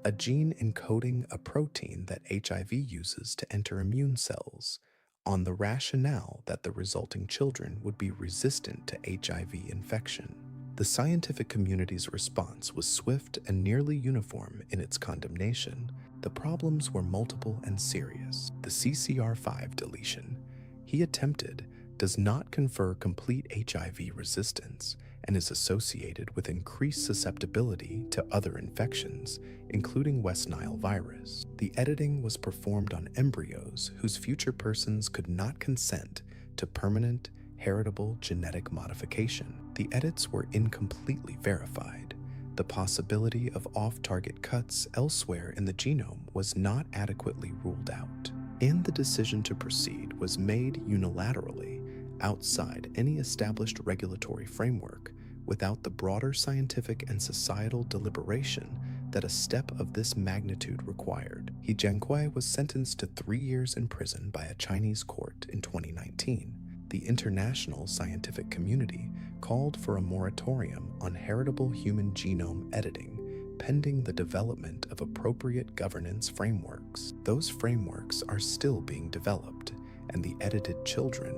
a gene encoding a protein that HIV uses to enter immune cells, on the rationale that the resulting children would be resistant to HIV infection. The scientific community's response was swift and nearly uniform in its condemnation. The problems were multiple and serious. The CCR5 deletion he attempted does not confer complete HIV resistance and is associated with increased susceptibility to other infections, including West Nile virus. The editing was performed on embryos whose future persons could not consent to permanent, heritable genetic modification. The edits were incompletely verified. The possibility of off-target cuts elsewhere in the genome was not adequately ruled out, and the decision to proceed was made unilaterally, outside any established regulatory framework, without the broader scientific and societal deliberation that a step of this magnitude required. He Jiankui was sentenced to 3 years in prison by a Chinese court in 2019. The international scientific community called for a moratorium on heritable human genome editing, pending the development of appropriate governance frameworks. Those frameworks are still being developed, and the edited children,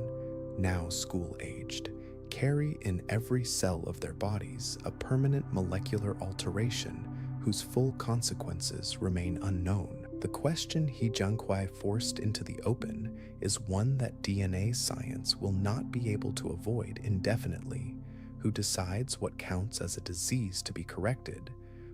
now school-aged, carry in every cell of their bodies a permanent molecular alteration whose full consequences remain unknown. The question He Jiankui forced into the open is one that DNA science will not be able to avoid indefinitely. Who decides what counts as a disease to be corrected,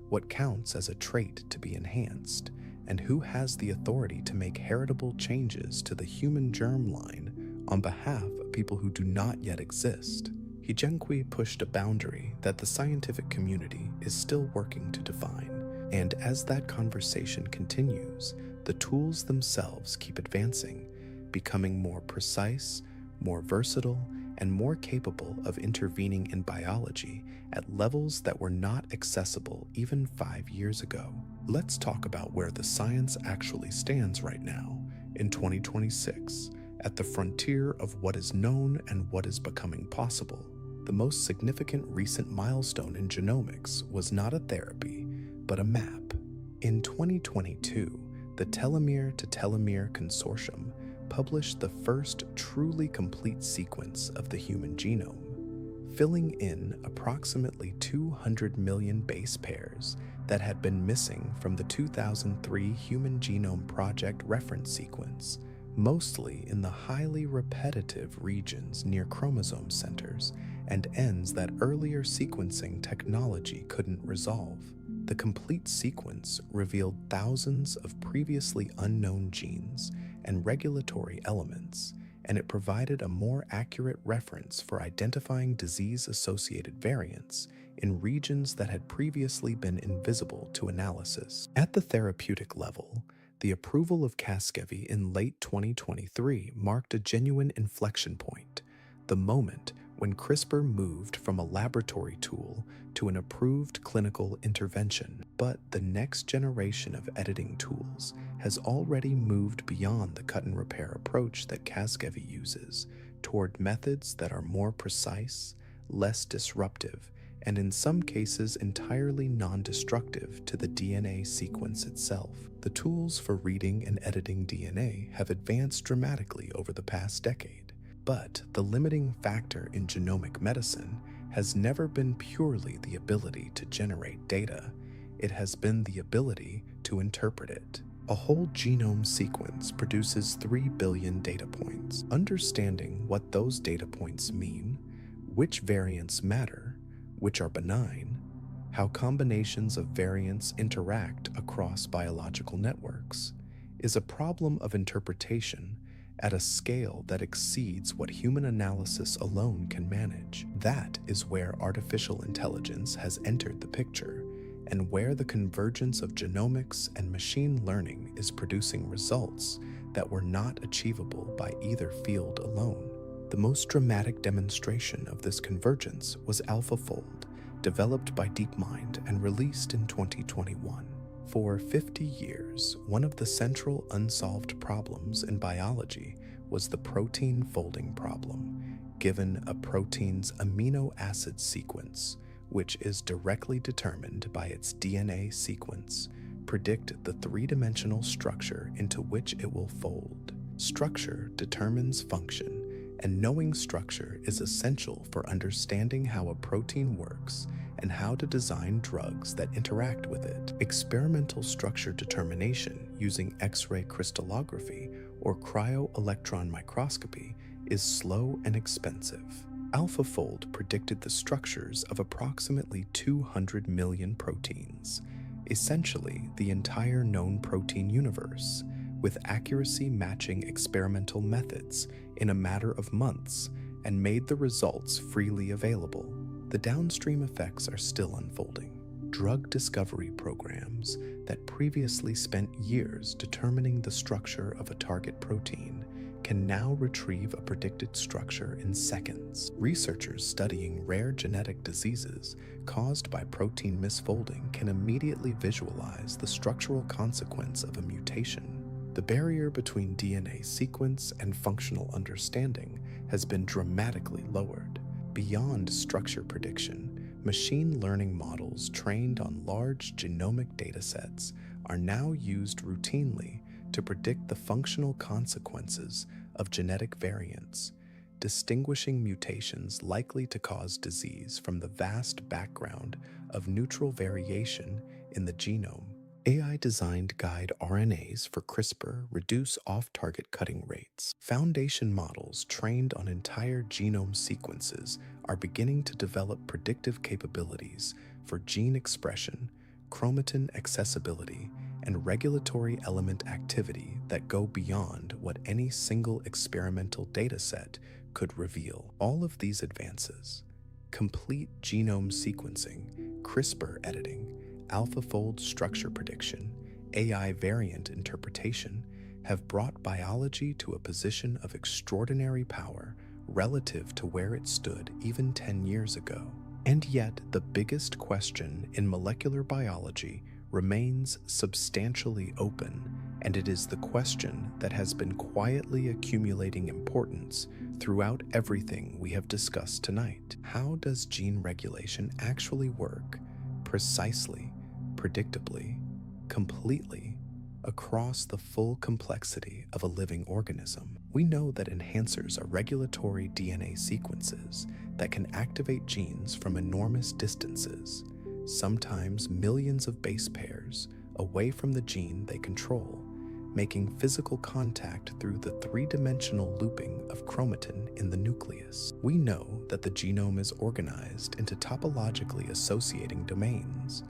what counts as a trait to be enhanced, and who has the authority to make heritable changes to the human germline on behalf of people who do not yet exist? He Jiankui pushed a boundary that the scientific community is still working to define, and as that conversation continues, the tools themselves keep advancing, becoming more precise, more versatile, and more capable of intervening in biology at levels that were not accessible even 5 years ago. Let's talk about where the science actually stands right now, in 2026, at the frontier of what is known and what is becoming possible. The most significant recent milestone in genomics was not a therapy, but a map. In 2022, the Telomere to Telomere Consortium published the first truly complete sequence of the human genome, filling in approximately 200 million base pairs that had been missing from the 2003 Human Genome Project reference sequence, mostly in the highly repetitive regions near chromosome centers and ends that earlier sequencing technology couldn't resolve. The complete sequence revealed thousands of previously unknown genes and regulatory elements, and it provided a more accurate reference for identifying disease-associated variants in regions that had previously been invisible to analysis. At the therapeutic level, the approval of Casgevy in late 2023 marked a genuine inflection point, the moment when CRISPR moved from a laboratory tool to an approved clinical intervention. But the next generation of editing tools has already moved beyond the cut and repair approach that Casgevy uses toward methods that are more precise, less disruptive, and in some cases entirely non-destructive to the DNA sequence itself. The tools for reading and editing DNA have advanced dramatically over the past decade, but the limiting factor in genomic medicine has never been purely the ability to generate data. It has been the ability to interpret it. A whole genome sequence produces 3 billion data points. Understanding what those data points mean, which variants matter, which are benign, how combinations of variants interact across biological networks, is a problem of interpretation at a scale that exceeds what human analysis alone can manage. That is where artificial intelligence has entered the picture, and where the convergence of genomics and machine learning is producing results that were not achievable by either field alone. The most dramatic demonstration of this convergence was AlphaFold, developed by DeepMind and released in 2021. For 50 years, one of the central unsolved problems in biology was the protein folding problem. Given a protein's amino acid sequence, which is directly determined by its DNA sequence, predict the three-dimensional structure into which it will fold. Structure determines function, and knowing structure is essential for understanding how a protein works and how to design drugs that interact with it. Experimental structure determination using X-ray crystallography or cryo-electron microscopy is slow and expensive. AlphaFold predicted the structures of approximately 200 million proteins, essentially the entire known protein universe, with accuracy matching experimental methods in a matter of months, and made the results freely available. The downstream effects are still unfolding. Drug discovery programs that previously spent years determining the structure of a target protein can now retrieve a predicted structure in seconds. Researchers studying rare genetic diseases caused by protein misfolding can immediately visualize the structural consequence of a mutation. The barrier between DNA sequence and functional understanding has been dramatically lowered. Beyond structure prediction, machine learning models trained on large genomic datasets are now used routinely to predict the functional consequences of genetic variants, distinguishing mutations likely to cause disease from the vast background of neutral variation in the genome. AI-designed guide RNAs for CRISPR reduce off-target cutting rates. Foundation models trained on entire genome sequences are beginning to develop predictive capabilities for gene expression, chromatin accessibility, and regulatory element activity that go beyond what any single experimental dataset could reveal. All of these advances, complete genome sequencing, CRISPR editing, AlphaFold structure prediction, AI variant interpretation, have brought biology to a position of extraordinary power relative to where it stood even 10 years ago. And yet, the biggest question in molecular biology remains substantially open, and it is the question that has been quietly accumulating importance throughout everything we have discussed tonight. How does gene regulation actually work? Precisely, predictably, completely, across the full complexity of a living organism. We know that enhancers are regulatory DNA sequences that can activate genes from enormous distances, sometimes millions of base pairs away from the gene they control, making physical contact through the three-dimensional looping of chromatin in the nucleus. We know that the genome is organized into topologically associating domains,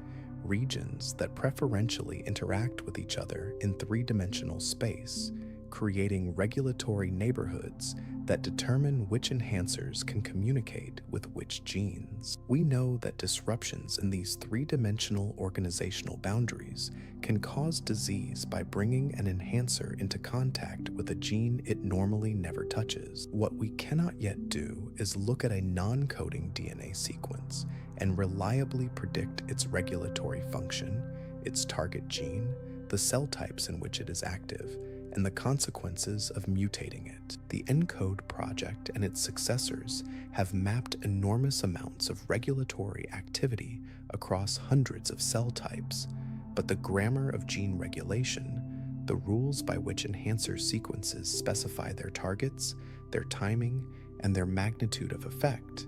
regions that preferentially interact with each other in three-dimensional space, creating regulatory neighborhoods that determine which enhancers can communicate with which genes. We know that disruptions in these three-dimensional organizational boundaries can cause disease by bringing an enhancer into contact with a gene it normally never touches. What we cannot yet do is look at a non-coding DNA sequence and reliably predict its regulatory function, its target gene, the cell types in which it is active, and the consequences of mutating it. The ENCODE project and its successors have mapped enormous amounts of regulatory activity across hundreds of cell types, but the grammar of gene regulation, the rules by which enhancer sequences specify their targets, their timing, and their magnitude of effect,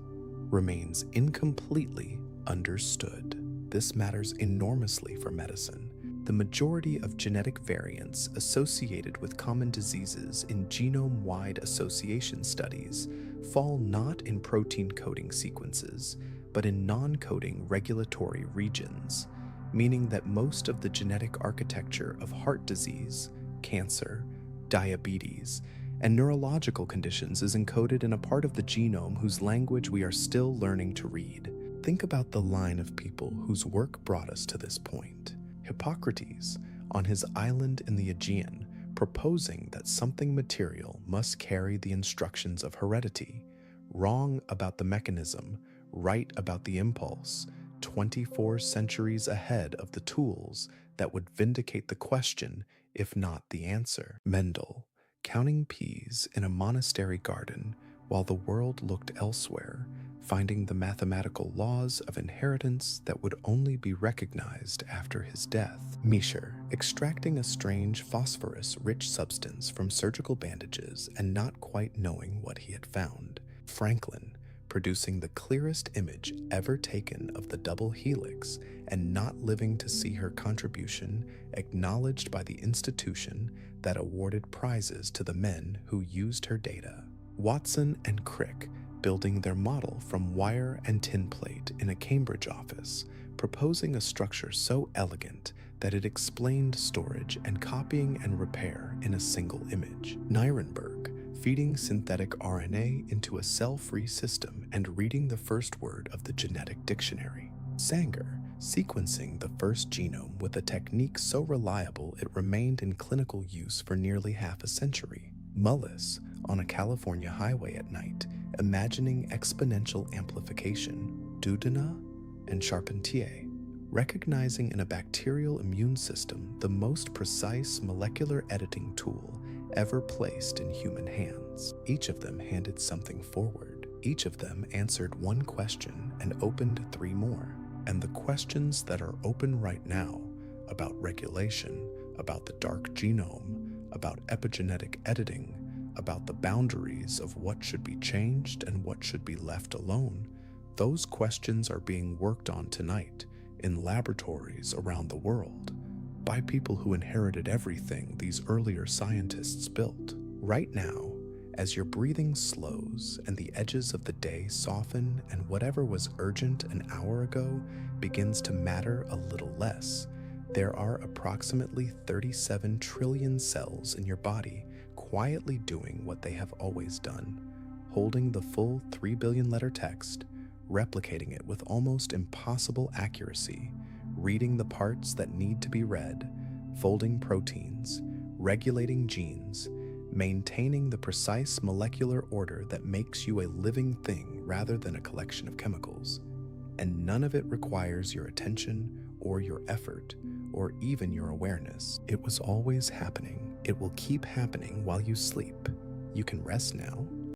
remains incompletely understood. This matters enormously for medicine. The majority of genetic variants associated with common diseases in genome-wide association studies fall not in protein coding sequences, but in non-coding regulatory regions, meaning that most of the genetic architecture of heart disease, cancer, diabetes, and neurological conditions is encoded in a part of the genome whose language we are still learning to read. Think about the line of people whose work brought us to this point. Hippocrates, on his island in the Aegean, proposing that something material must carry the instructions of heredity, wrong about the mechanism, right about the impulse, 24 centuries ahead of the tools that would vindicate the question, if not the answer. Mendel, counting peas in a monastery garden while the world looked elsewhere, finding the mathematical laws of inheritance that would only be recognized after his death. Miescher, extracting a strange phosphorus-rich substance from surgical bandages and not quite knowing what he had found. Franklin, producing the clearest image ever taken of the double helix and not living to see her contribution acknowledged by the institution that awarded prizes to the men who used her data. Watson and Crick, building their model from wire and tin plate in a Cambridge office, proposing a structure so elegant that it explained storage and copying and repair in a single image. Nirenberg, feeding synthetic RNA into a cell-free system and reading the first word of the genetic dictionary. Sanger, sequencing the first genome with a technique so reliable it remained in clinical use for nearly half a century. Mullis, on a California highway at night, imagining exponential amplification. Dudena and Charpentier, recognizing in a bacterial immune system the most precise molecular editing tool ever placed in human hands. Each of them handed something forward. Each of them answered one question and opened three more. And the questions that are open right now about regulation, about the dark genome, about epigenetic editing, about the boundaries of what should be changed and what should be left alone, those questions are being worked on tonight in laboratories around the world by people who inherited everything these earlier scientists built. Right now, as your breathing slows and the edges of the day soften and whatever was urgent an hour ago begins to matter a little less, there are approximately 37 trillion cells in your body quietly doing what they have always done, holding the full 3 billion letter text, replicating it with almost impossible accuracy, reading the parts that need to be read, folding proteins, regulating genes, maintaining the precise molecular order that makes you a living thing rather than a collection of chemicals. And none of it requires your attention or your effort or even your awareness. It was always happening. It will keep happening while you sleep. You can rest now.